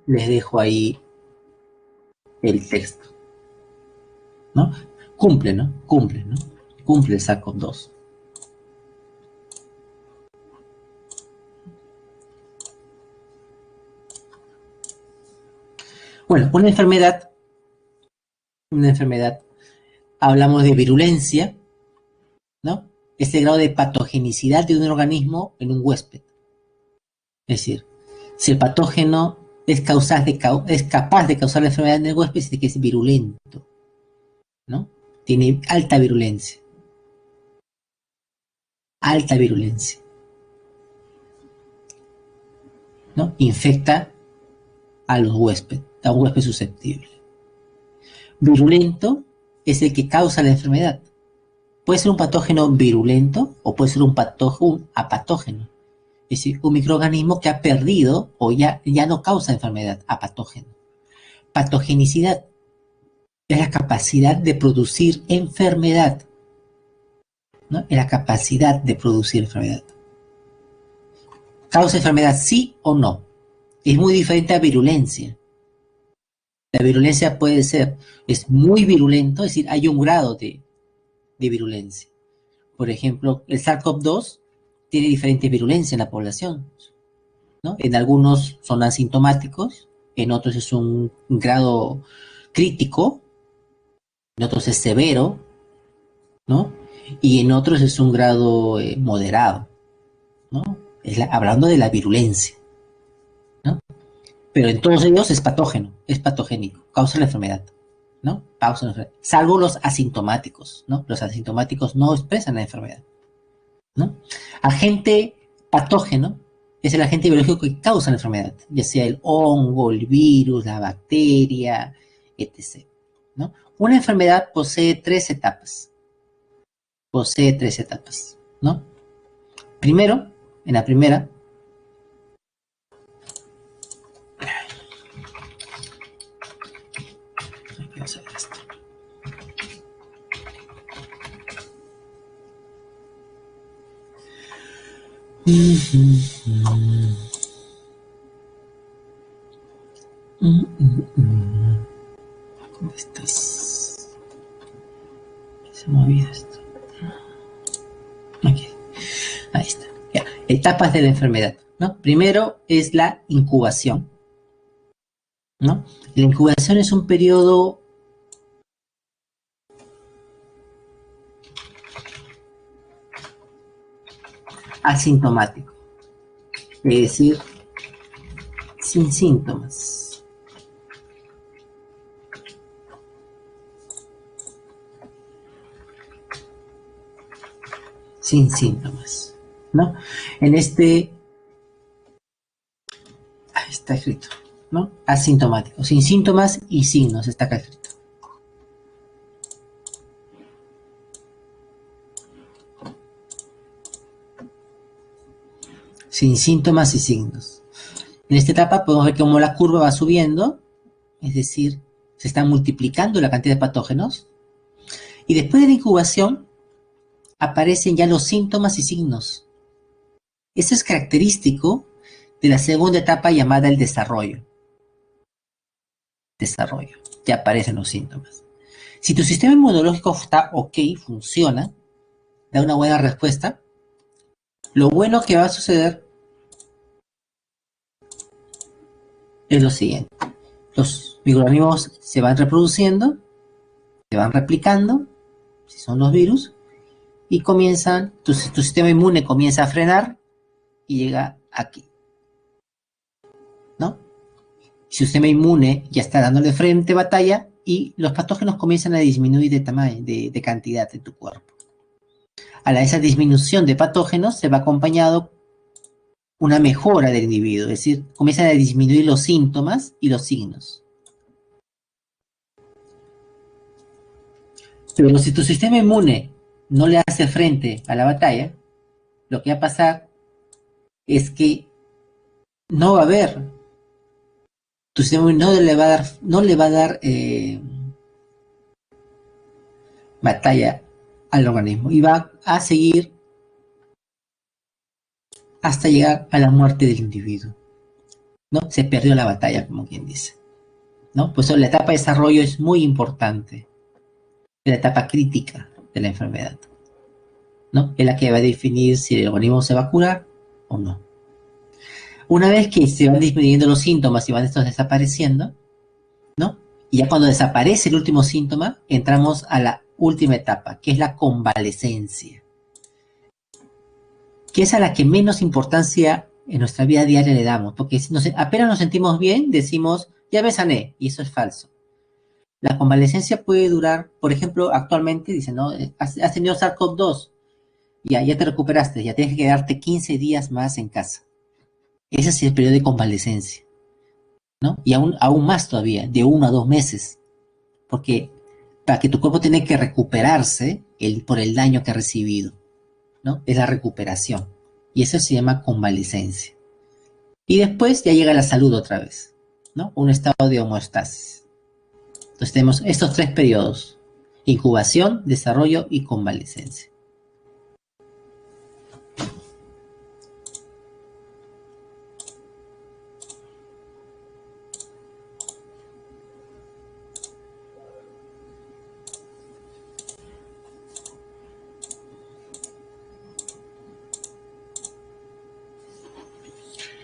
les dejo ahí el texto. ¿No? Cumple, ¿no? Cumple, ¿no? Cumple el SARS-CoV-2. Bueno, una enfermedad, hablamos de virulencia, ¿no? Es el grado de patogenicidad de un organismo en un huésped. Es decir, si el patógeno es capaz de causar la enfermedad en el huésped, es que es virulento, ¿no? Tiene alta virulencia. Alta virulencia, ¿no? Infecta a los huéspedes, a un huésped susceptible. Virulento es el que causa la enfermedad. Puede ser un patógeno virulento o puede ser un apatógeno. Es decir, un microorganismo que ha perdido o ya no causa enfermedad, apatógeno. Patogenicidad es la capacidad de producir enfermedad, ¿no? Es la capacidad de producir enfermedad. ¿Causa enfermedad sí o no? Es muy diferente a virulencia. La virulencia es muy virulento, es decir, hay un grado de virulencia. Por ejemplo, el SARS-CoV-2 tiene diferentes virulencias en la población, ¿no? En algunos son asintomáticos, en otros es un grado crítico, en otros es severo, ¿no? Y en otros es un grado moderado, ¿no? Hablando de la virulencia, ¿no? Pero en todos ellos es patógeno, es patogénico, causa la enfermedad, ¿no? Causa la enfermedad. Salvo los asintomáticos, ¿no? Los asintomáticos no expresan la enfermedad, ¿no? Agente patógeno es el agente biológico que causa la enfermedad, ya sea el hongo, el virus, la bacteria, etc., ¿no? Una enfermedad posee tres etapas. Posee tres etapas, ¿no? Primero, en la primera, vamos a ver esto. ¿Dónde estás? Se me olvida esto. Aquí. Ahí está. Ya. Etapas de la enfermedad, ¿no? Primero es la incubación, ¿no? La incubación es un periodo asintomático, es decir, sin síntomas. Sin síntomas, ¿no? En este, ahí está escrito, ¿no? Asintomático, sin síntomas y signos, está acá escrito. Sin síntomas y signos. En esta etapa podemos ver cómo la curva va subiendo, es decir, se está multiplicando la cantidad de patógenos, y después de la incubación aparecen ya los síntomas y signos. Eso es característico de la segunda etapa llamada el desarrollo. Desarrollo, ya aparecen los síntomas. Si tu sistema inmunológico está ok, funciona, da una buena respuesta, lo bueno que va a suceder es lo siguiente. Los microorganismos se van reproduciendo, se van replicando, si son los virus, y comienzan, tu sistema inmune comienza a frenar y llega aquí, ¿no? Su sistema inmune ya está dándole frente batalla y los patógenos comienzan a disminuir de tamaño, de cantidad en tu cuerpo. Esa disminución de patógenos se va acompañado una mejora del individuo, es decir, comienzan a disminuir los síntomas y los signos. Pero si tu sistema inmune no le hace frente a la batalla, lo que va a pasar es que no va a haber, tu sistema inmune no le va a dar batalla al organismo y va a seguir hasta llegar a la muerte del individuo, ¿no? Se perdió la batalla, como quien dice, ¿no? Pues la etapa de desarrollo es muy importante, es la etapa crítica de la enfermedad, ¿no? Es la que va a definir si el organismo se va a curar o no. Una vez que se van disminuyendo los síntomas y van estos desapareciendo, ¿no? Y ya cuando desaparece el último síntoma, entramos a la última etapa, que es la convalescencia, que es a la que menos importancia en nuestra vida diaria le damos, porque si apenas nos sentimos bien, decimos, ya me sané, y eso es falso. La convalescencia puede durar, por ejemplo, actualmente, dicen, ¿no? Has tenido SARS-CoV-2, ya te recuperaste, ya tienes que quedarte 15 días más en casa. Ese es el periodo de convalescencia, ¿no? Y aún más todavía, de 1 a 2 meses, porque para que tu cuerpo tiene que recuperarse por el daño que ha recibido, ¿no? Es la recuperación. Y eso se llama convalescencia. Y después ya llega la salud otra vez, ¿no? Un estado de homeostasis. Entonces tenemos estos 3 periodos: incubación, desarrollo y convalescencia.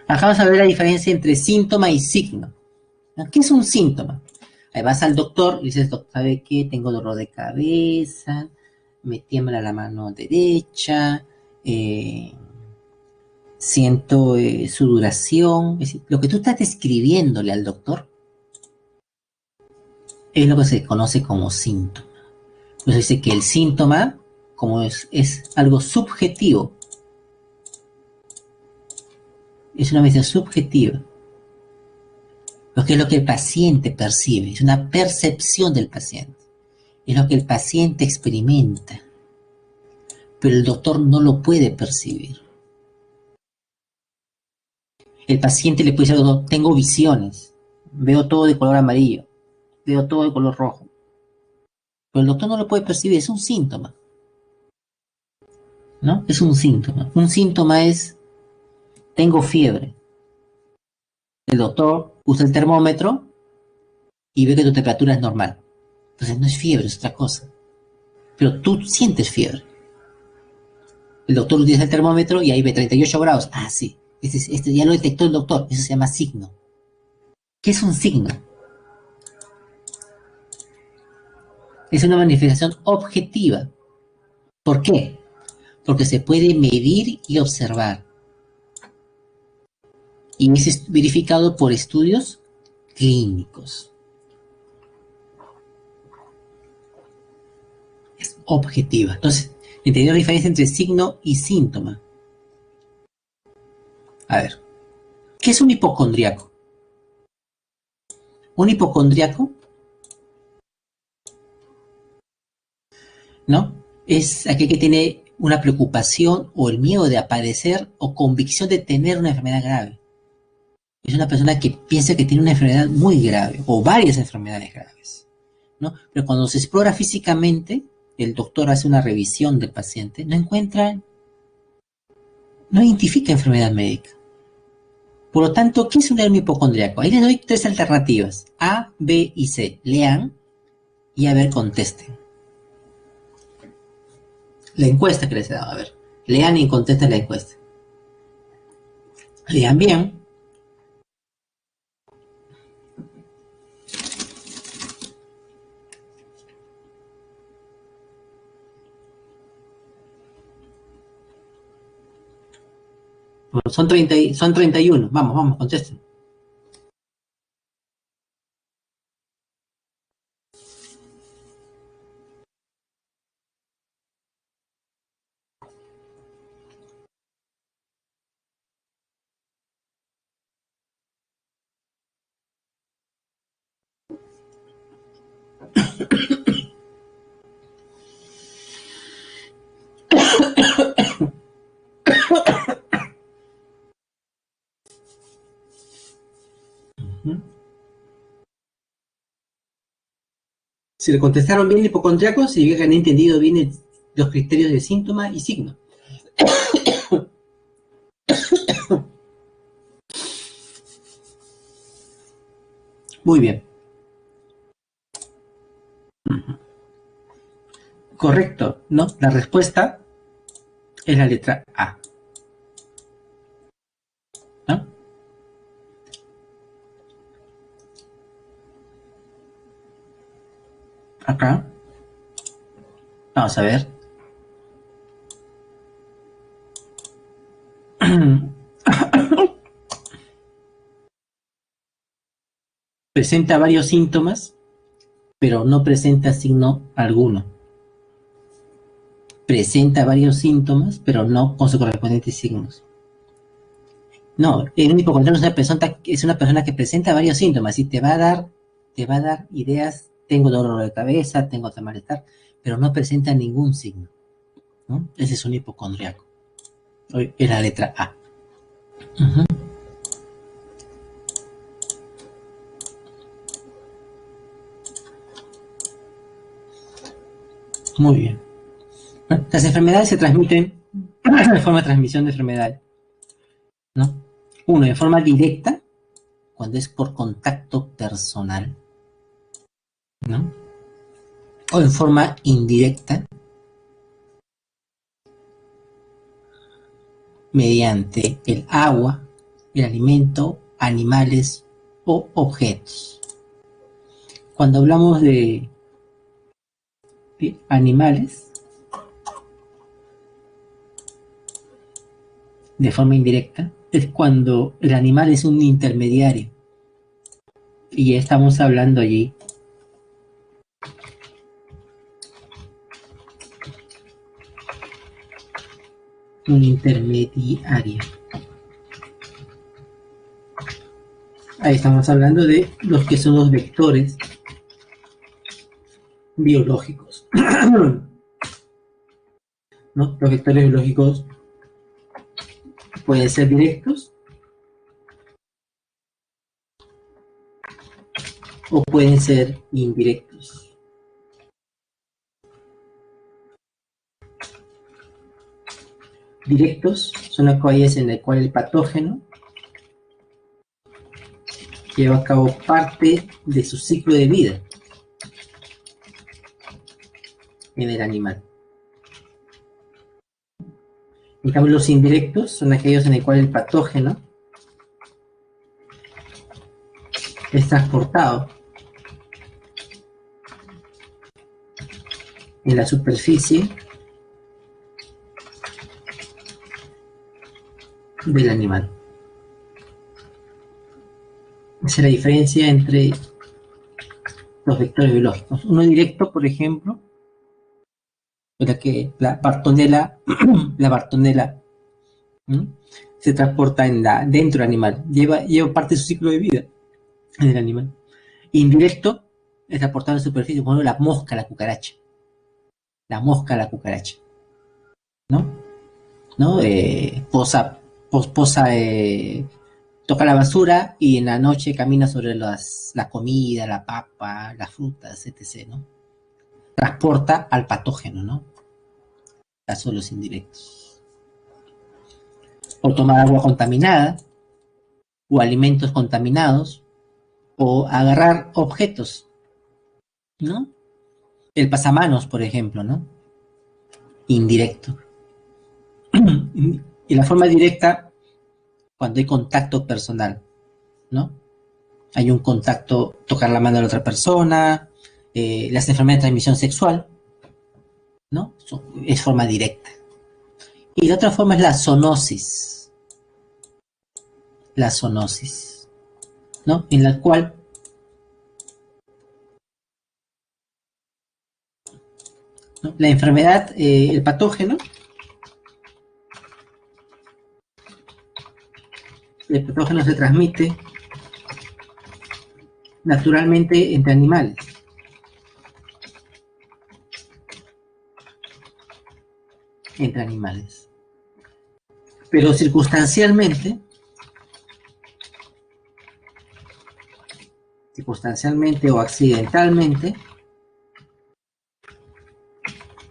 Acá vamos a ver la diferencia entre síntoma y signo. ¿Qué es un síntoma? Ahí vas al doctor y dices, doctor, ¿sabe qué? Tengo dolor de cabeza, me tiembla la mano derecha, siento sudoración. Es decir, lo que tú estás describiéndole al doctor es lo que se conoce como síntoma. Entonces dice que el síntoma, como es algo subjetivo, es una medida subjetiva, porque es lo que el paciente percibe, es una percepción del paciente, es lo que el paciente experimenta, pero el doctor no lo puede percibir. El paciente le puede decir al doctor, tengo visiones, veo todo de color amarillo, veo todo de color rojo, pero el doctor no lo puede percibir, es un síntoma, ¿no? Es un síntoma. Un síntoma es, tengo fiebre. El doctor usa el termómetro y ve que tu temperatura es normal. Entonces no es fiebre, es otra cosa. pero tú sientes fiebre. El doctor utiliza el termómetro y ahí ve 38 grados. Ah, sí, este ya lo detectó el doctor, eso se llama signo. ¿Qué es un signo? Es una manifestación objetiva. ¿Por qué? Porque se puede medir y observar. Y es verificado por estudios clínicos. Es objetiva. Entonces, ¿entendió la diferencia entre signo y síntoma? A ver, ¿qué es un hipocondríaco? Un hipocondríaco, ¿no? Es aquel que tiene una preocupación o el miedo de padecer o convicción de tener una enfermedad grave. Es una persona que piensa que tiene una enfermedad muy grave o varias enfermedades graves, ¿no? Pero cuando se explora físicamente, el doctor hace una revisión del paciente, no identifica enfermedad médica. Por lo tanto, ¿qué es un hipocondríaco? Ahí les doy 3 alternativas, A, B y C. Lean y a ver, contesten. La encuesta que les he dado, a ver. Lean y contesten la encuesta. Lean bien. Bueno, son 31. Vamos, contesten. Si le contestaron bien el hipocondriaco, significa que han entendido bien los criterios de síntoma y signo. Muy bien. Correcto, ¿no? La respuesta es la letra A, ¿no? Acá. Vamos a ver. Presenta varios síntomas, pero no presenta signo alguno. Presenta varios síntomas, pero no con sus correspondientes signos. No, el hipocondríaco es una persona que presenta varios síntomas y te va a dar ideas. Tengo dolor de cabeza, tengo otro malestar, pero no presenta ningún signo, ¿no? Ese es un hipocondríaco. Es la letra A. Uh-huh. Muy bien. Las enfermedades se transmiten de forma de transmisión de enfermedad, ¿no? Uno, de forma directa, cuando es por contacto personal, ¿no? O en forma indirecta, mediante el agua, el alimento, animales o objetos. Cuando hablamos de animales, de forma indirecta, es cuando el animal es un intermediario. Y ya estamos hablando allí un intermediario. Ahí estamos hablando de los que son los vectores biológicos. ¿No? Los vectores biológicos pueden ser directos o pueden ser indirectos. Directos son aquellos en el cual el patógeno lleva a cabo parte de su ciclo de vida. en el animal. En cambio, los indirectos son aquellos en el cual el patógeno es transportado en la superficie del animal. Esa es la diferencia entre los vectores biológicos. Uno directo, por ejemplo, es la Bartonella, la Bartonella, se transporta dentro del animal, lleva parte de su ciclo de vida en el animal. Indirecto es transportado en superficie, como la mosca, la cucaracha. La mosca, la cucaracha. ¿No? Toca la basura y en la noche camina sobre la comida, la papa, las frutas, etc., ¿no? Transporta al patógeno, ¿no? Caso de los indirectos. O tomar agua contaminada, o alimentos contaminados, o agarrar objetos, ¿no? El pasamanos, por ejemplo, ¿no? Indirecto. Y la forma directa, cuando hay contacto personal, ¿no? Hay un contacto, tocar la mano de la otra persona, las enfermedades de transmisión sexual, ¿no? Es forma directa. Y la otra forma es la zoonosis. La zoonosis, ¿no? En la cual ¿no? La enfermedad, el patógeno se transmite naturalmente entre animales. Entre animales. Pero circunstancialmente o accidentalmente,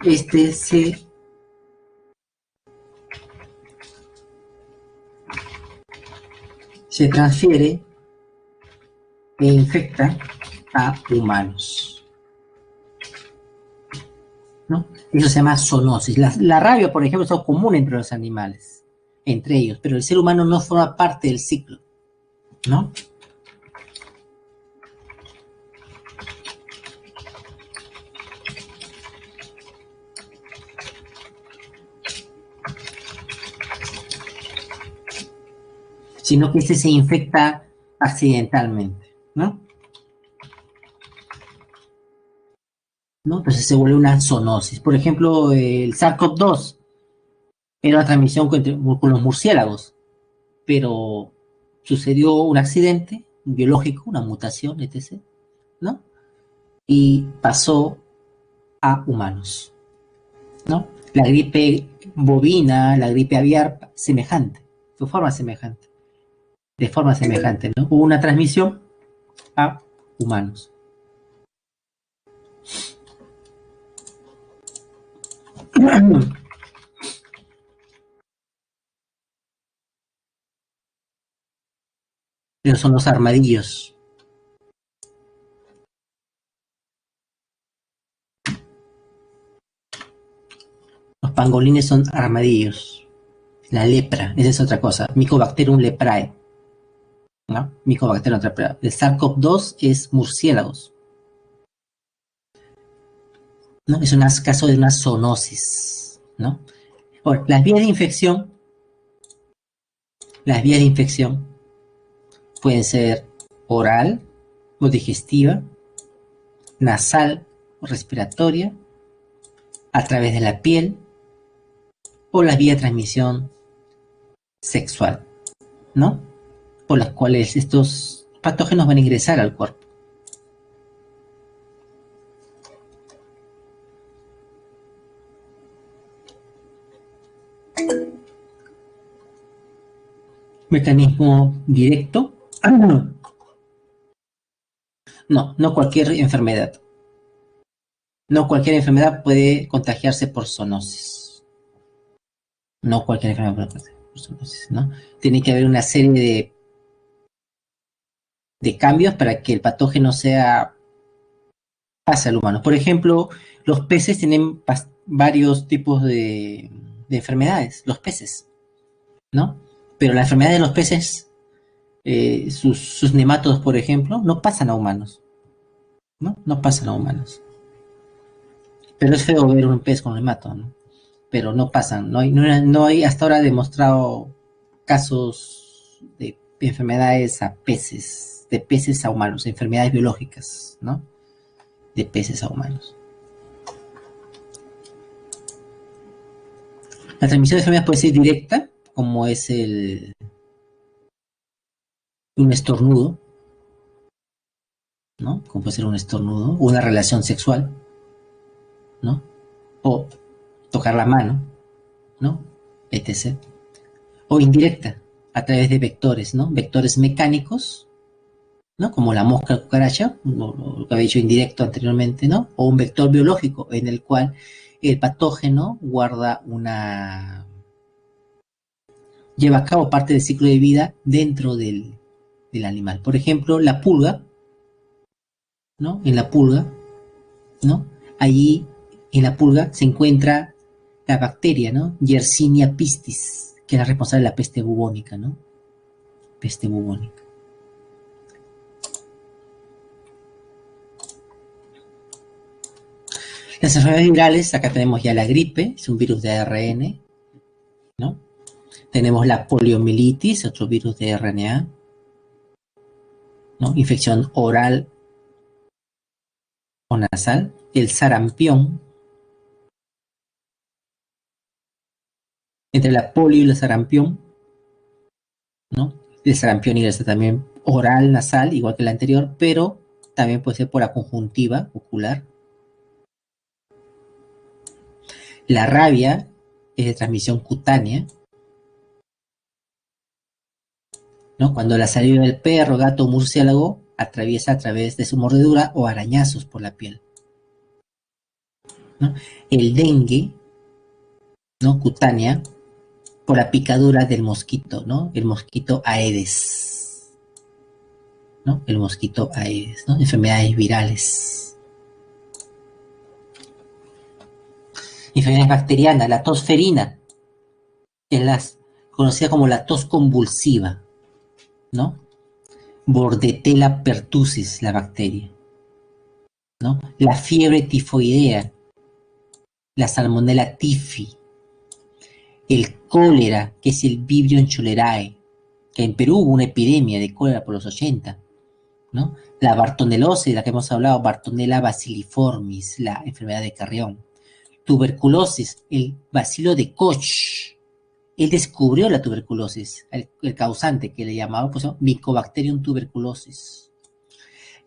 este se transfiere e infecta a humanos, ¿no? Eso se llama zoonosis. La rabia, por ejemplo, es común entre los animales, entre ellos, pero el ser humano no forma parte del ciclo, ¿no? Sino que este se infecta accidentalmente, ¿no? Entonces se vuelve una zoonosis. Por ejemplo, el SARS-CoV-2 era una transmisión con los murciélagos, pero sucedió un accidente biológico, una mutación, etc., ¿no? Y pasó a humanos, ¿no? La gripe bovina, la gripe aviar, semejante, de forma semejante, ¿no? Hubo una transmisión a humanos. Esos son los armadillos. Los pangolines son armadillos. La lepra, esa es otra cosa. Mycobacterium leprae, ¿no? Mycobacterium leprae. El SARS-CoV-2 es murciélagos, ¿no? Es un caso de una zoonosis, ¿no? Ahora, las vías de infección pueden ser oral o digestiva, nasal o respiratoria, a través de la piel o la vía de transmisión sexual, ¿no? Por las cuales estos patógenos van a ingresar al cuerpo. Mecanismo directo. No cualquier enfermedad. No cualquier enfermedad puede contagiarse por zoonosis. No cualquier enfermedad puede contagiarse por zoonosis, ¿no? Tiene que haber una serie de cambios para que el patógeno sea pasa al humano. Por ejemplo, los peces tienen varios tipos de enfermedades, los peces, ¿no? Pero la enfermedad de los peces, sus nemátodos, por ejemplo, no pasan a humanos, ¿no? No pasan a humanos. Pero es feo ver un pez con nemátodo, ¿no? Pero no pasan, no hay hasta ahora demostrado casos de enfermedades a peces, de peces a humanos, enfermedades biológicas, ¿no? De peces a humanos. La transmisión de enfermedades puede ser directa, como es un estornudo, ¿no? Como puede ser un estornudo, una relación sexual, ¿no? O tocar la mano, ¿no? Etc. O indirecta, a través de vectores, ¿no? Vectores mecánicos, ¿no? Como la mosca cucaracha, lo que había dicho indirecto anteriormente, ¿no? O un vector biológico en el cual el patógeno guarda lleva a cabo parte del ciclo de vida dentro del animal. Por ejemplo, la pulga, ¿no? En la pulga, ¿no? Allí en la pulga se encuentra la bacteria, ¿no? Yersinia pistis, que es la responsable de la peste bubónica, ¿no? Peste bubónica. Las enfermedades virales, acá tenemos ya la gripe, es un virus de ARN, ¿no? Tenemos la poliomielitis, otro virus de RNA, ¿no? Infección oral o nasal, el sarampión. Entre la polio y el sarampión, ¿no? El sarampión y el también oral, nasal, igual que el anterior, pero también puede ser por la conjuntiva ocular. La rabia es de transmisión cutánea, ¿no? Cuando la saliva del perro, gato o murciélago atraviesa a través de su mordedura o arañazos por la piel, ¿no? El dengue, ¿no? Cutánea, por la picadura del mosquito, ¿no? El mosquito Aedes, ¿no? El mosquito Aedes, ¿no? Enfermedades virales. Enfermedades bacterianas, la tosferina, que es la conocida como la tos convulsiva, ¿no? Bordetella pertussis, la bacteria, ¿no? La fiebre tifoidea, la salmonella tifi, el cólera, que es el Vibrio cholerae, que en Perú hubo una epidemia de cólera por los 80, ¿no? La bartonelosis, de la que hemos hablado, Bartonella bacilliformis, la enfermedad de Carrión. Tuberculosis, el bacilo de Koch. Él descubrió la tuberculosis, el causante que le llamaba pues, Mycobacterium tuberculosis.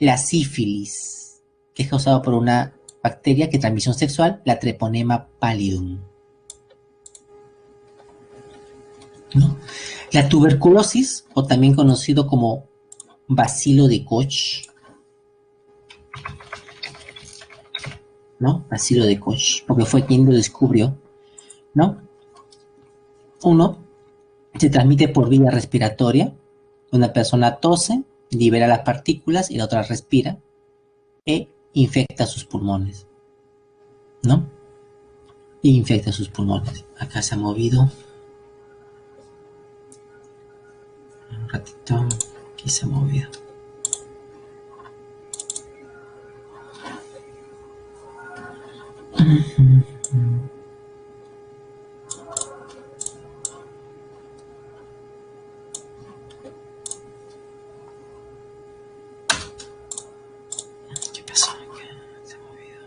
La sífilis, que es causada por una bacteria que transmisión sexual, la Treponema pallidum, ¿no? La tuberculosis, o también conocido como bacilo de Koch, ¿no? Bacilo de Koch, porque fue quien lo descubrió, ¿no? Uno se transmite por vía respiratoria. Una persona tose, libera las partículas y la otra respira e infecta sus pulmones, ¿no? E infecta sus pulmones. Acá se ha movido. Un ratito. Aquí se ha movido. ¿Qué pasó? Se ha movido.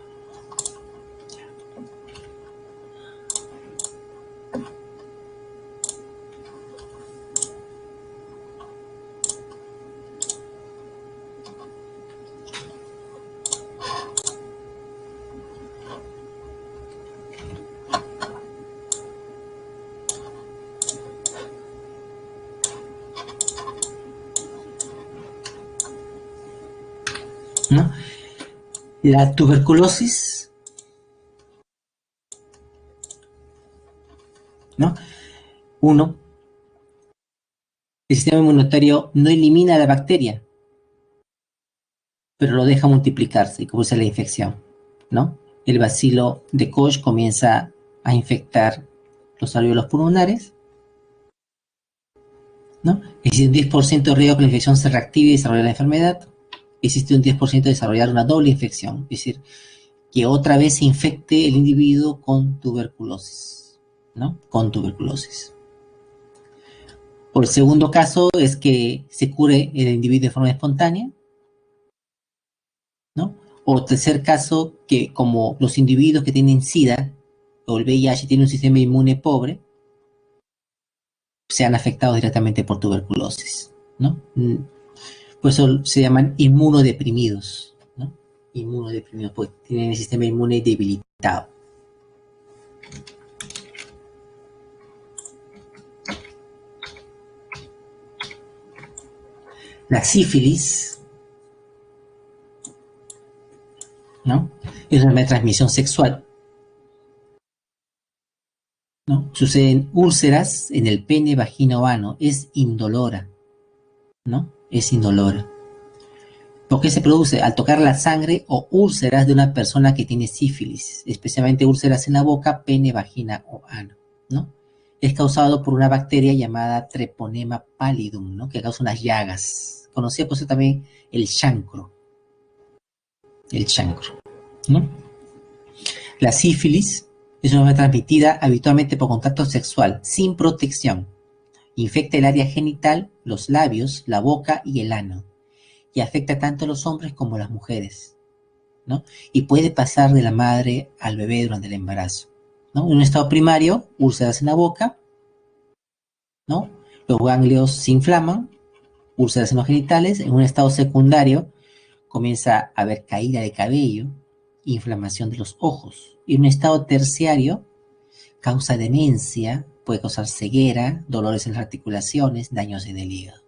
¿No? La tuberculosis, ¿no? Uno, el sistema inmunitario no elimina la bacteria, pero lo deja multiplicarse y produce la infección, ¿no? El bacilo de Koch comienza a infectar los alvéolos pulmonares, ¿no? Existe un 10% de riesgo que la infección se reactive y desarrolle la enfermedad. Existe un 10% de desarrollar una doble infección, es decir, que otra vez se infecte el individuo con tuberculosis, ¿no? Con tuberculosis. Por el segundo caso es que se cure el individuo de forma espontánea, ¿no? O tercer caso, que como los individuos que tienen SIDA o el VIH tienen un sistema inmune pobre, sean afectados directamente por tuberculosis, ¿no? Por eso se llaman inmunodeprimidos, ¿no? Inmunodeprimidos, porque tienen el sistema inmune debilitado. La sífilis, ¿no? Es una transmisión sexual, ¿no? Suceden úlceras en el pene, vagina o ano. Es indolora, ¿no? Es indolora. ¿Por qué se produce? Al tocar la sangre o úlceras de una persona que tiene sífilis, especialmente úlceras en la boca, pene, vagina o ano, ¿no? Es causado por una bacteria llamada Treponema pallidum, ¿no? Que causa unas llagas. Conocía por eso también el chancro. El chancro, ¿no? La sífilis es una enfermedad transmitida habitualmente por contacto sexual, sin protección. Infecta el área genital, los labios, la boca y el ano. Y afecta tanto a los hombres como a las mujeres, ¿no? Y puede pasar de la madre al bebé durante el embarazo, ¿no? En un estado primario, úlceras en la boca, ¿no? Los ganglios se inflaman, úlceras en los genitales. En un estado secundario, comienza a haber caída de cabello, inflamación de los ojos. Y en un estado terciario, causa demencia, puede causar ceguera, dolores en las articulaciones, daños en el hígado,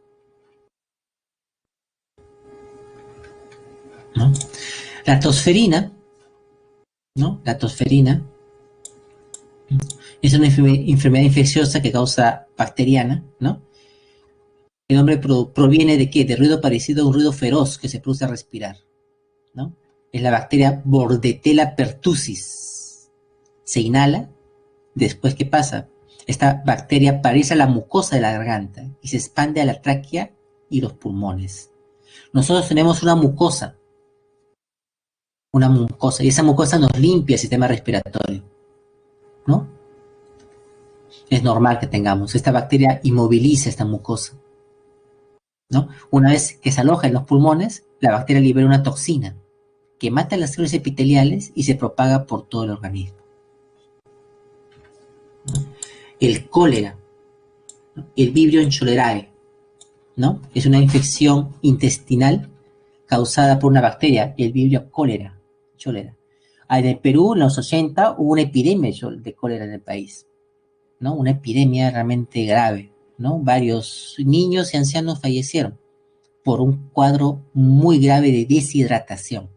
¿no? La tosferina, ¿no? La tosferina es una enfermedad infecciosa que causa bacteriana, ¿no? El nombre proviene de ¿qué? De ruido parecido a un ruido feroz que se produce al respirar, ¿no? Es la bacteria Bordetella pertussis. Se inhala, después ¿qué pasa? Esta bacteria paraliza la mucosa de la garganta y se expande a la tráquea y los pulmones. Nosotros tenemos una mucosa, y esa mucosa nos limpia el sistema respiratorio, ¿no? Es normal que tengamos. Esta bacteria inmoviliza esta mucosa, ¿no? Una vez que se aloja en los pulmones, la bacteria libera una toxina que mata las células epiteliales y se propaga por todo el organismo. El cólera, ¿no? El Vibrio cholerae, ¿no? Es una infección intestinal causada por una bacteria, el Vibrio cholera. En el Perú, en los 80, hubo una epidemia de cólera en el país, ¿no? Una epidemia realmente grave, ¿no? Varios niños y ancianos fallecieron por un cuadro muy grave de deshidratación,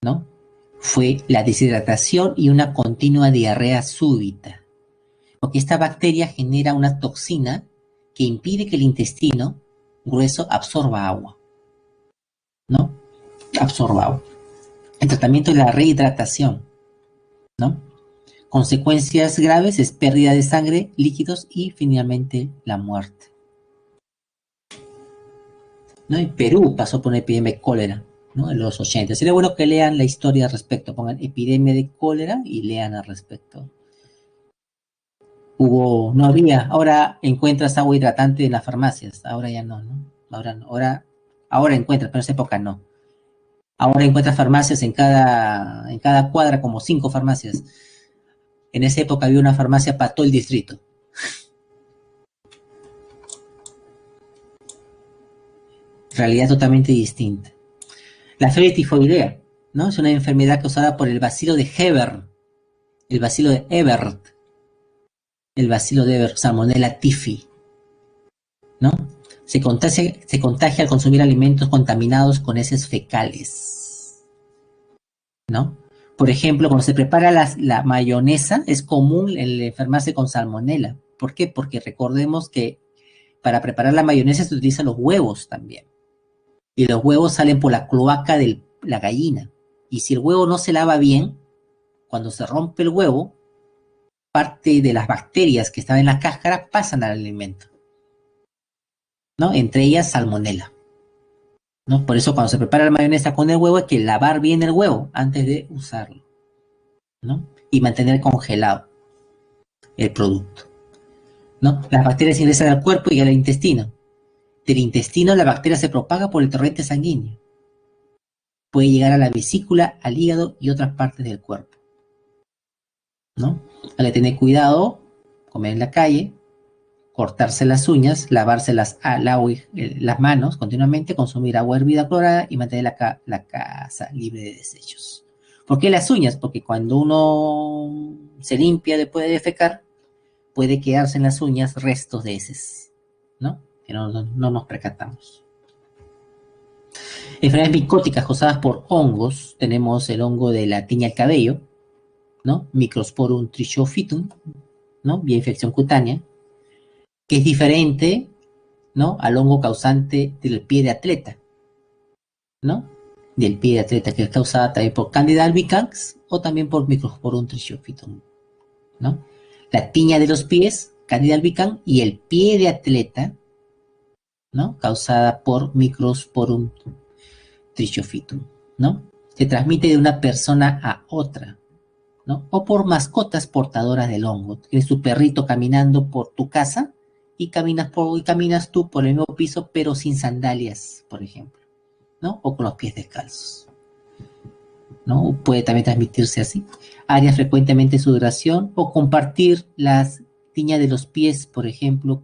¿no? Fue la deshidratación y una continua diarrea súbita, porque esta bacteria genera una toxina que impide que el intestino grueso absorba agua, ¿no? Absorba agua. El tratamiento es la rehidratación, ¿no? Consecuencias graves es pérdida de sangre, líquidos y finalmente la muerte, ¿no? En Perú pasó por una epidemia de cólera, ¿no? En los 80. Sería bueno que lean la historia al respecto, pongan epidemia de cólera y lean al respecto. No había, ahora encuentras agua hidratante en las farmacias, ahora ya no, ¿no? Ahora encuentras, pero en esa época no. Ahora encuentras farmacias en cada cuadra, como 5 farmacias. En esa época había una farmacia para todo el distrito. Realidad totalmente distinta. La fiebre tifoidea, ¿no? Es una enfermedad causada por el bacilo de Hebert, el bacilo de Ebert, Salmonella typhi, ¿no? Se contagia al consumir alimentos contaminados con heces fecales, ¿no? Por ejemplo, cuando se prepara la mayonesa, es común el enfermarse con salmonela. ¿Por qué? Porque recordemos que para preparar la mayonesa se utilizan los huevos también. Y los huevos salen por la cloaca de la gallina. Y si el huevo no se lava bien, cuando se rompe el huevo, parte de las bacterias que están en la cáscara pasan al alimento, ¿no? Entre ellas salmonela, ¿no? Por eso cuando se prepara la mayonesa con el huevo hay que lavar bien el huevo antes de usarlo, ¿no? Y mantener congelado el producto, ¿no? Las bacterias ingresan al cuerpo y al intestino. Del intestino la bacteria se propaga por el torrente sanguíneo. Puede llegar a la vesícula, al hígado y otras partes del cuerpo, ¿no? Hay que tener cuidado, comer en la calle, cortarse las uñas, lavárselas al agua las manos continuamente, consumir agua hervida clorada y mantener la casa libre de desechos. ¿Por qué las uñas? Porque cuando uno se limpia después de defecar, puede quedarse en las uñas restos de heces, ¿no? Que no nos percatamos. Enfermedades micóticas causadas por hongos, tenemos el hongo de la tiña del cabello, ¿no? Microsporum trichophytum, ¿no? Vía infección cutánea, que es diferente, ¿no? Al hongo causante del pie de atleta, ¿no? Del pie de atleta, que es causada también por Candida albicans o también por Microsporum trichophytum, ¿no? La tiña de los pies, Candida albicans, y el pie de atleta, ¿no? Causada por Microsporum trichophytum, ¿no? Se transmite de una persona a otra, ¿no? O por mascotas portadoras del hongo. Tienes tu perrito caminando por tu casa y caminas tú por el mismo piso, pero sin sandalias, por ejemplo, ¿no? O con los pies descalzos, ¿no? Puede también transmitirse así. Área frecuentemente sudoración o compartir las tiñas de los pies, por ejemplo,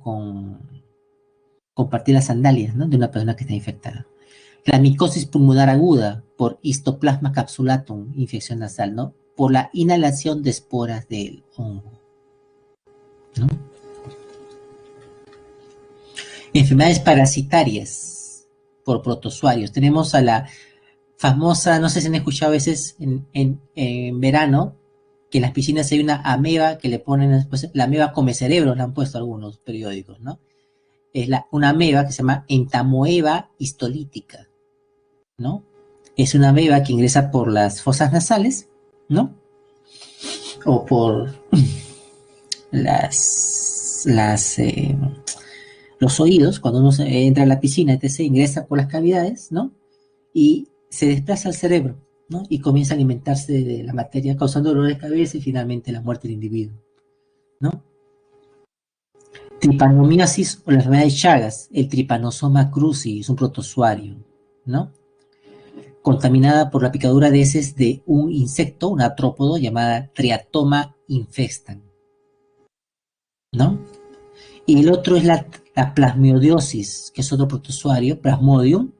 compartir las sandalias, ¿no? De una persona que está infectada. La micosis pulmonar aguda por Histoplasma capsulatum, infección nasal, ¿no? Por la inhalación de esporas del hongo, ¿no? Enfermedades parasitarias por protozoarios. Tenemos a la famosa, no sé si han escuchado a veces en verano, que en las piscinas hay una ameba que le ponen, pues, la ameba come cerebros, le han puesto algunos periódicos, ¿no? Es una ameba que se llama Entamoeba histolítica, ¿no? Es una ameba que ingresa por las fosas nasales, ¿no? O por los oídos, cuando uno entra a la piscina, etc., ingresa por las cavidades, ¿no? Y se desplaza al cerebro, ¿no? Y comienza a alimentarse de la materia, causando dolor de cabeza y finalmente la muerte del individuo, ¿no? Tripanomiasis o la enfermedad de Chagas, el Trypanosoma cruzi, es un protozoario, ¿no? Contaminada por la picadura de heces de un insecto, un artrópodo llamada Triatoma infestan, ¿no? Y el otro es la plasmodiosis, que es otro protozoario, Plasmodium,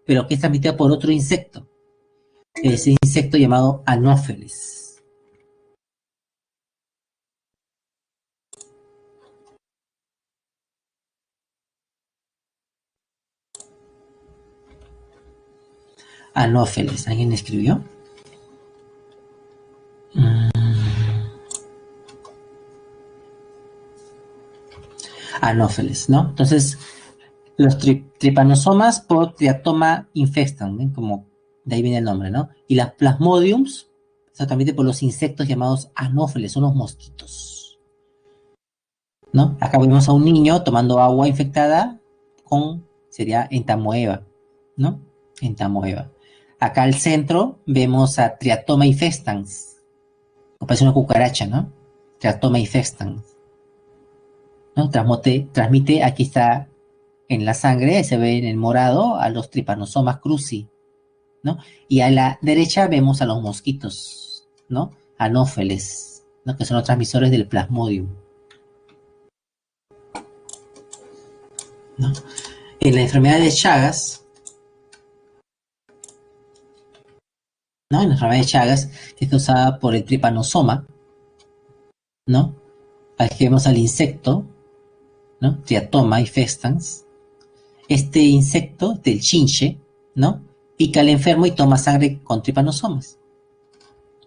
pero que es transmitida por otro insecto, ese insecto llamado Anopheles. Anopheles, ¿alguien escribió? Anopheles, ¿no? Entonces, los tripanosomas por Triatoma infestan, ¿ven? Como de ahí viene el nombre, ¿no? Y las plasmodiums, exactamente por los insectos llamados anófeles, son los mosquitos, ¿no? Acá vemos a un niño tomando agua infectada sería entamoeba, ¿no? Entamoeba. Acá al centro vemos a Triatoma infestans, que parece una cucaracha, ¿no? Triatoma infestans, ¿no? Transmite, aquí está en la sangre, se ve en el morado, a los Trypanosomas cruzi, ¿no? Y a la derecha vemos a los mosquitos, ¿no? Anófeles, ¿no? Que son los transmisores del Plasmodium, ¿no? En la enfermedad de Chagas, ¿no? En la enfermedad de Chagas, que es causada por el Trypanosoma, ¿no? Aquí vemos al insecto, ¿no? Triatoma infestans. Este insecto, del chinche, ¿no? Pica al enfermo y toma sangre con tripanosomas,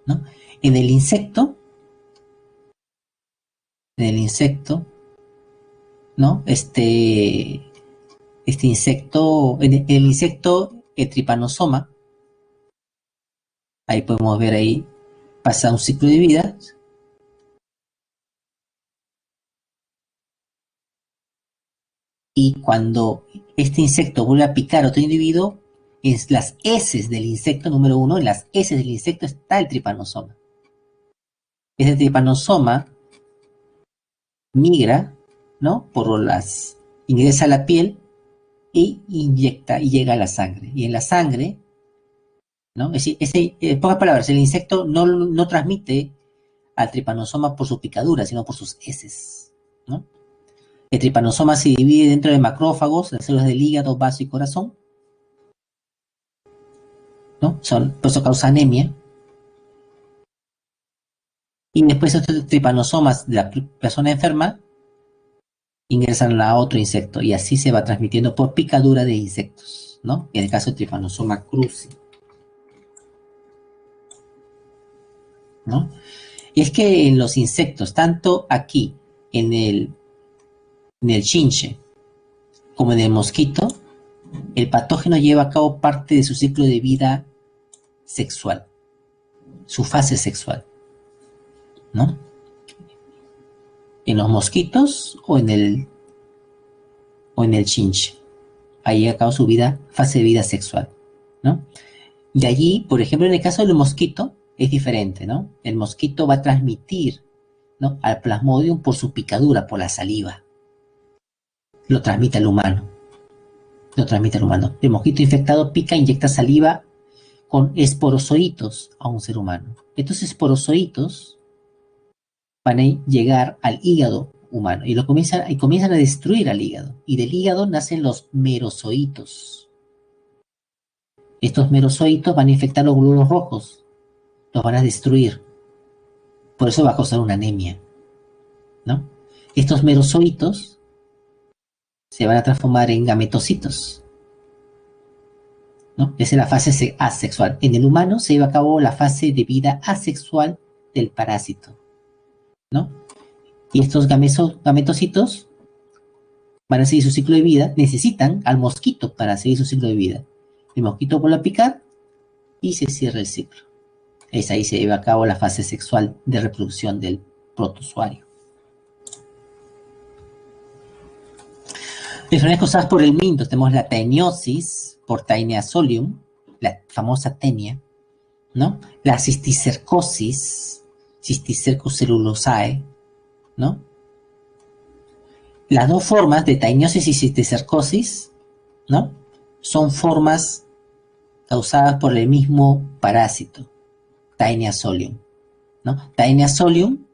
¿no? En el insecto, ¿no? Este insecto, el insecto Trypanosoma, ahí podemos ver ahí, pasa un ciclo de vida. Y cuando este insecto vuelve a picar a otro individuo, en las heces del insecto número uno, en las heces del insecto está el Trypanosoma. Ese Trypanosoma migra, ¿no? Ingresa a la piel e inyecta y llega a la sangre. Y en la sangre, ¿no? Es decir, en pocas palabras, el insecto no transmite al Trypanosoma por su picadura, sino por sus heces, ¿no? El Trypanosoma se divide dentro de macrófagos, las células del hígado, vaso y corazón, ¿no? Por eso causa anemia. Y después estos tripanosomas de la persona enferma ingresan a otro insecto y así se va transmitiendo por picadura de insectos, ¿no? En el caso del Trypanosoma cruzi, ¿no? Y es que en los insectos, tanto aquí en el chinche como en el mosquito, el patógeno lleva a cabo parte de su ciclo de vida sexual, su fase sexual, ¿no? En los mosquitos o en el chinche. Ahí lleva a cabo su fase de vida sexual, ¿no? De allí, por ejemplo, en el caso del mosquito, es diferente, ¿no? El mosquito va a transmitir, ¿no?, al plasmodium por su picadura, por la saliva. Lo transmite al humano. El mosquito infectado pica, inyecta saliva con esporozoitos a un ser humano. Estos esporozoitos van a llegar al hígado humano y comienzan a destruir al hígado. Y del hígado nacen los merozoitos. Estos merozoitos van a infectar los glóbulos rojos, los van a destruir. Por eso va a causar una anemia, ¿no? Estos merozoitos se van a transformar en gametocitos, ¿no? Esa es la fase asexual. En el humano se lleva a cabo la fase de vida asexual del parásito, ¿no? Y estos gametocitos van a seguir su ciclo de vida, necesitan al mosquito para seguir su ciclo de vida. El mosquito vuelve a picar y se cierra el ciclo. Es ahí se lleva a cabo la fase sexual de reproducción del protozoario. Enfermedades causadas por el minto, tenemos la taeniosis por Taenia solium, la famosa tenia, ¿no? La cisticercosis, Cysticercus celulosae, ¿no? Las dos formas de taeniosis y cisticercosis, ¿no?, son formas causadas por el mismo parásito, Taenia solium, ¿no? Taenia solium,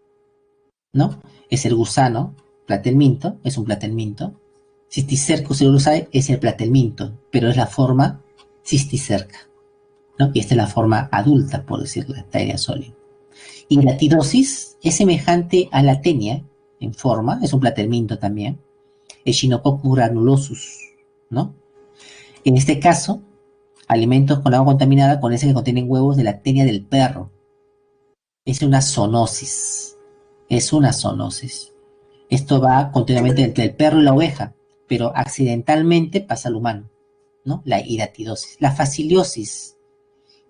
¿no?, es el gusano, platelminto, es un platelminto. Cysticercus celulosae es el platelminto, pero es la forma cisticerca, ¿no? Y esta es la forma adulta, por decirlo, Taenia solium. Y la tirosis es semejante a la tenia en forma, es un platelminto también, Echinococcus granulosus, ¿no? En este caso, alimentos con agua contaminada con ese que contienen huevos de la tenia del perro. Es una zoonosis. Esto va continuamente entre el perro y la oveja, pero accidentalmente pasa al humano, ¿no? La hiratidosis. La faciliosis,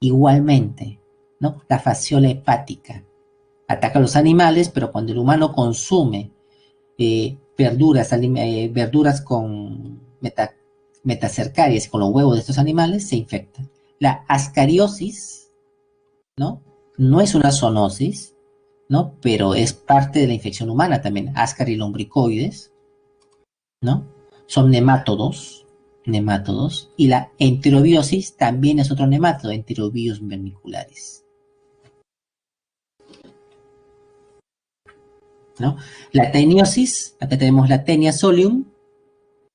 igualmente, ¿no? La fasciola hepática. Ataca a los animales, pero cuando el humano consume verduras con metacercarias, con los huevos de estos animales, se infecta. La ascariosis, ¿no? No es una zoonosis, ¿no?, pero es parte de la infección humana también. Ascarilombricoides, ¿no? Son nemátodos, y la enterobiosis también es otro nemátodo, Enterobius vermicularis, ¿no? La taeniosis, acá tenemos la Taenia solium,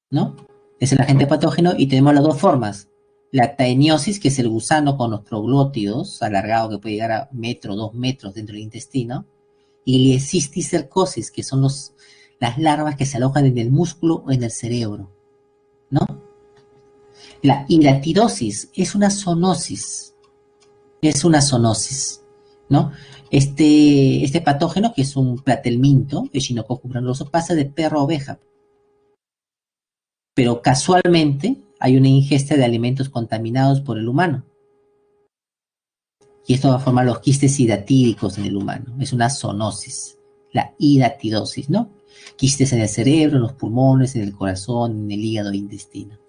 ¿no? Es el agente patógeno y tenemos las dos formas. La taeniosis, que es el gusano con los troglótidos, alargado que puede llegar a 2 metros dentro del intestino, y la cisticercosis, que son las larvas que se alojan en el músculo o en el cerebro, ¿no? La hiratidosis es una zoonosis, ¿no? Este patógeno, que es un platelminto, Echinococcus granuloso, pasa de perro a oveja. pero casualmente hay una ingesta de alimentos contaminados por el humano. Y esto va a formar los quistes hidatídicos en el humano. Es una zoonosis, la hidatidosis, ¿no? Quistes en el cerebro, en los pulmones, en el corazón, en el hígado e intestino.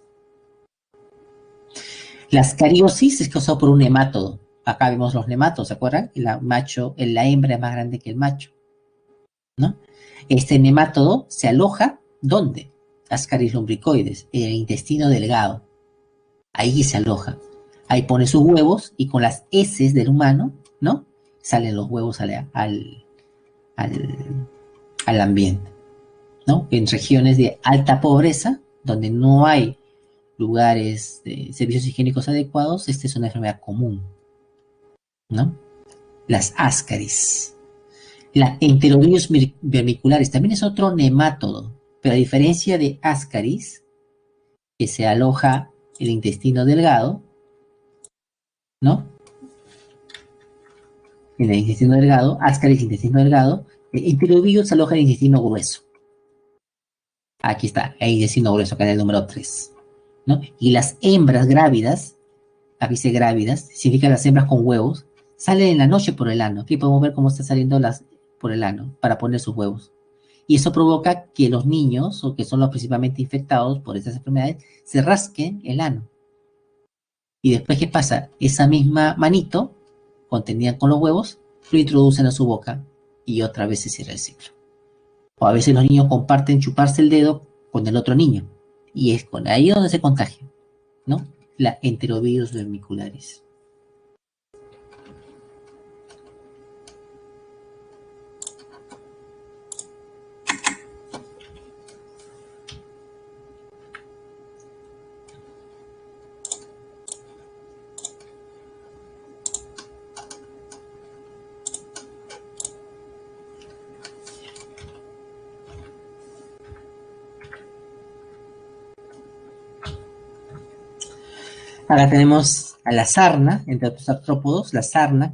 La ascariosis es causada por un nemátodo. Acá vemos los nematodos, ¿se acuerdan? La hembra es más grande que el macho, ¿no? Este nemátodo se aloja, ¿dónde? Ascaris lumbricoides, en el intestino delgado. Ahí se aloja. Ahí pone sus huevos y con las heces del humano, ¿no? Salen los huevos al ambiente, ¿no? En regiones de alta pobreza, donde no hay lugares de servicios higiénicos adecuados, esta es una enfermedad común, ¿no? Las ascaris. La Enterovirus vermicularis también es otro nemátodo, pero a diferencia de ascaris, que se aloja en el intestino delgado, ¿no? En el intestino delgado, ascaris, intestino delgado, el enterovirus se aloja en el intestino grueso. Aquí está, el intestino grueso, acá en el número 3, ¿no? Y las hembras grávidas, aquí dice grávidas, significa las hembras con huevos, salen en la noche por el ano. Aquí podemos ver cómo están saliendo por el ano para poner sus huevos. Y eso provoca que los niños, o que son los principalmente infectados por estas enfermedades, se rasquen el ano. Y después, ¿qué pasa? Esa misma manito, contenida con los huevos, lo introducen a su boca y otra vez se cierra el ciclo. O a veces los niños comparten chuparse el dedo con el otro niño. Y es ahí donde se contagia, ¿no? La enterovirus vermicularis. Ahora tenemos a la sarna, entre otros artrópodos, la sarna,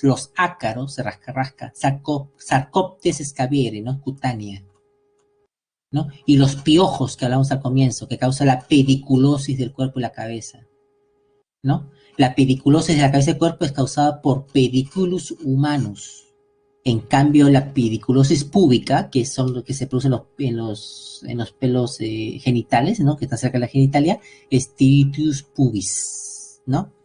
los ácaros, se rasca, Sarcoptes scabieri, ¿no? Cutánea, ¿no? Y los piojos que hablamos al comienzo, que causa la pediculosis del cuerpo y la cabeza, ¿no? La pediculosis de la cabeza y el cuerpo es causada por pediculus humanus. En cambio, la pediculosis púbica, que son lo que se produce en los pelos genitales, ¿no? Que está cerca de la genitalia, es tiritus pubis, ¿no?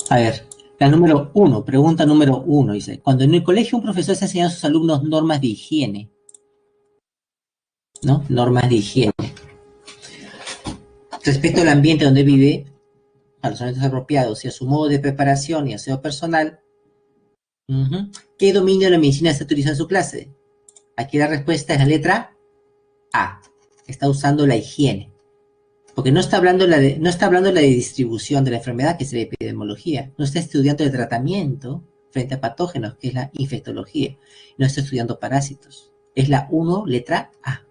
A ver, pregunta número 1, dice, cuando en el colegio un profesor está enseñando a sus alumnos normas de higiene, ¿no? Normas de higiene. Respecto al ambiente donde vive, a los alimentos apropiados y a su modo de preparación y aseo personal, ¿qué dominio de la medicina está utilizando en su clase? Aquí la respuesta es la letra A. Está usando la higiene. Porque no está hablando no está hablando de la distribución de la enfermedad, que es la epidemiología. No está estudiando el tratamiento frente a patógenos, que es la infectología. No está estudiando parásitos. Es la 1, letra A.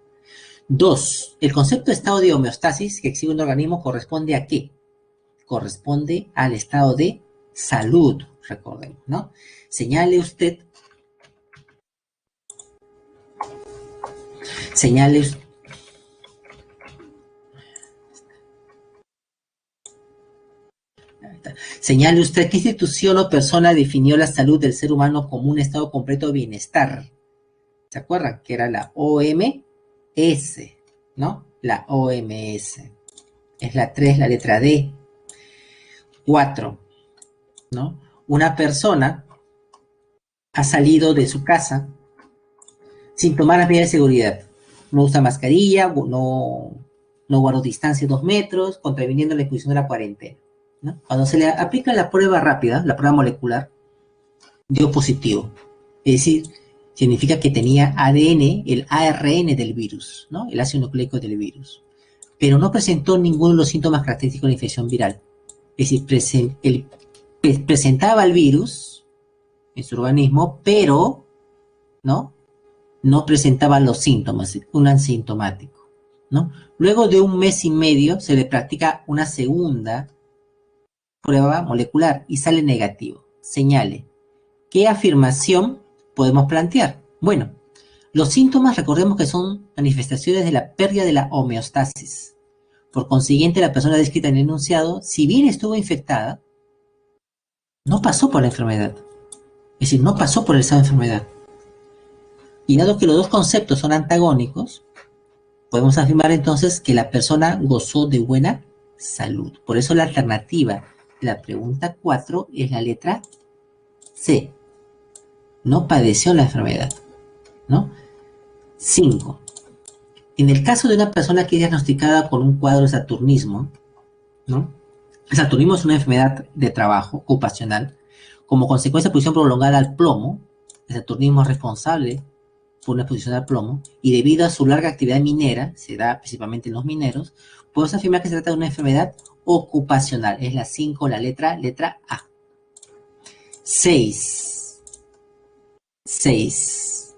2. El concepto de estado de homeostasis que exhibe un organismo corresponde a ¿qué? Corresponde al estado de salud, recordemos, ¿no? Señale usted qué institución o persona definió la salud del ser humano como un estado completo de bienestar. ¿Se acuerdan? Que era la OMS, ¿no? La OMS. Es la 3, la letra D. 4, ¿no? Una persona ha salido de su casa sin tomar las medidas de seguridad. No usa mascarilla, no guardó distancia de 2 metros, contraviniendo la exposición de la cuarentena, ¿no? Cuando se le aplica la prueba rápida, la prueba molecular, dio positivo. Es decir, significa que tenía ADN, el ARN del virus, ¿no? El ácido nucleico del virus. Pero no presentó ninguno de los síntomas característicos de la infección viral. Es decir, presentaba el virus en su organismo, pero no presentaba los síntomas, un asintomático, ¿no? Luego de 1 mes y medio se le practica una segunda prueba molecular y sale negativo. Señale. ¿Qué afirmación podemos plantear? Bueno, los síntomas recordemos que son manifestaciones de la pérdida de la homeostasis. Por consiguiente, la persona descrita en el enunciado, si bien estuvo infectada, no pasó por la enfermedad. Es decir, no pasó por esa enfermedad. Y dado que los dos conceptos son antagónicos, podemos afirmar entonces que la persona gozó de buena salud. Por eso la alternativa de la pregunta 4 es la letra C. No padeció la enfermedad, ¿no? 5. En el caso de una persona que es diagnosticada con un cuadro de saturnismo, ¿no? El saturnismo es una enfermedad de trabajo ocupacional. Como consecuencia de exposición prolongada al plomo, el saturnismo es responsable por una exposición al plomo, y debido a su larga actividad minera, se da principalmente en los mineros, podemos afirmar que se trata de una enfermedad ocupacional. Es la 5, la letra A. 6. 6.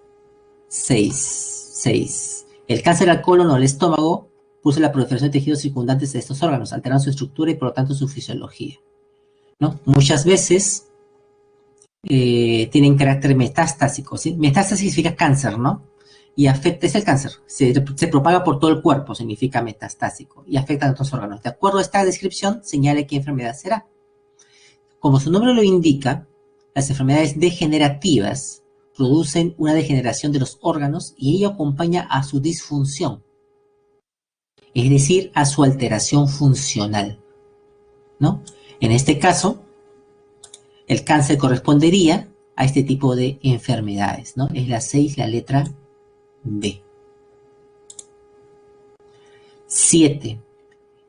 6. El cáncer al colon o al estómago produce la proliferación de tejidos circundantes de estos órganos, alterando su estructura y por lo tanto su fisiología, ¿no? Muchas veces tienen carácter metastásico, ¿sí? Metástasis significa cáncer, ¿no? Y afecta, es el cáncer, se propaga por todo el cuerpo, significa metastásico, y afecta a otros órganos. De acuerdo a esta descripción, señale qué enfermedad será. Como su nombre lo indica, las enfermedades degenerativas producen una degeneración de los órganos y ello acompaña a su disfunción, es decir, a su alteración funcional, ¿no? En este caso, el cáncer correspondería a este tipo de enfermedades, ¿no? Es la 6, la letra B. 7.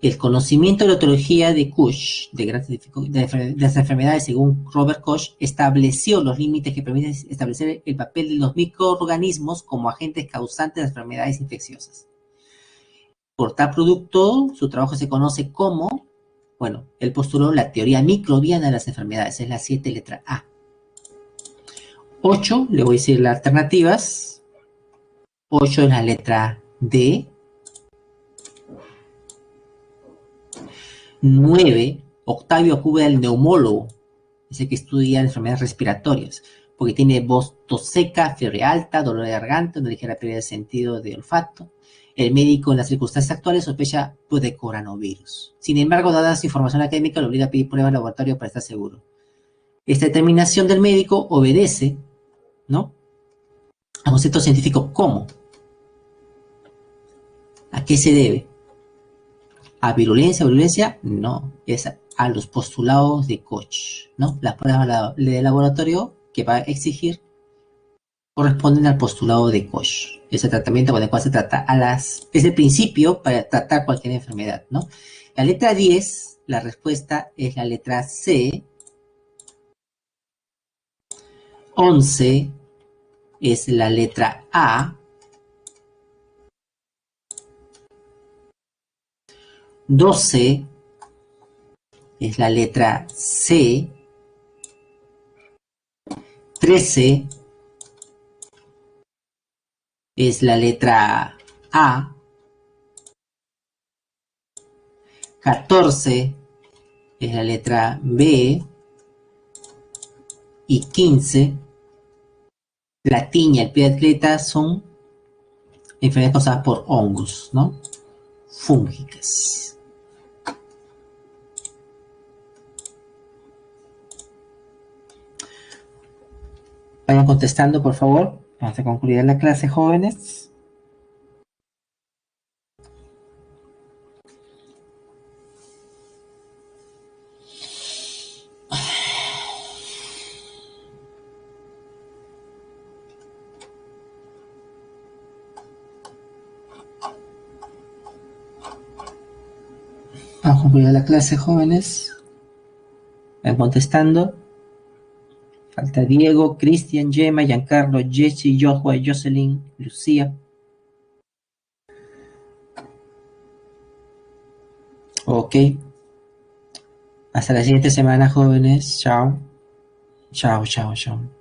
El conocimiento de la etiología de Koch, de las enfermedades según Robert Koch, estableció los límites que permiten establecer el papel de los microorganismos como agentes causantes de las enfermedades infecciosas. Por tal producto, su trabajo se conoce como, bueno, él postuló la teoría microbiana de las enfermedades, es la 7, letra A. 8, le voy a decir las alternativas. 8 es la letra D. 9, Octavio acude al neumólogo, es el que estudia enfermedades respiratorias, porque tiene voz tos seca, fiebre alta, dolor de garganta, una ligera pérdida de sentido de olfato. El médico en las circunstancias actuales sospecha de coronavirus. Sin embargo, dada su información académica, le obliga a pedir pruebas de laboratorio para estar seguro. Esta determinación del médico obedece, ¿no?, a concepto científico como. ¿A qué se debe? ¿A virulencia? No, es a los postulados de Koch, ¿no? Las pruebas de laboratorio que va a exigir corresponden al postulado de Koch. Ese tratamiento con el cual se trata es el principio para tratar cualquier enfermedad, ¿no? La letra 10, la respuesta es la letra C. 11 es la letra A. 12 es la letra C. 13 es la letra A. 14 es la letra B. Y 15, la tiña, el pie de atleta son enfermedades causadas por hongos, ¿no? Fúngicas. Vayan contestando, por favor. Vamos a concluir la clase, jóvenes. Vamos a concluir la clase, jóvenes. Vayan contestando. Falta Diego, Cristian, Gemma, Giancarlo, Jesse, Joshua, Jocelyn, Lucía. Ok. Hasta la siguiente semana, jóvenes. Chao. Chao, chao, chao.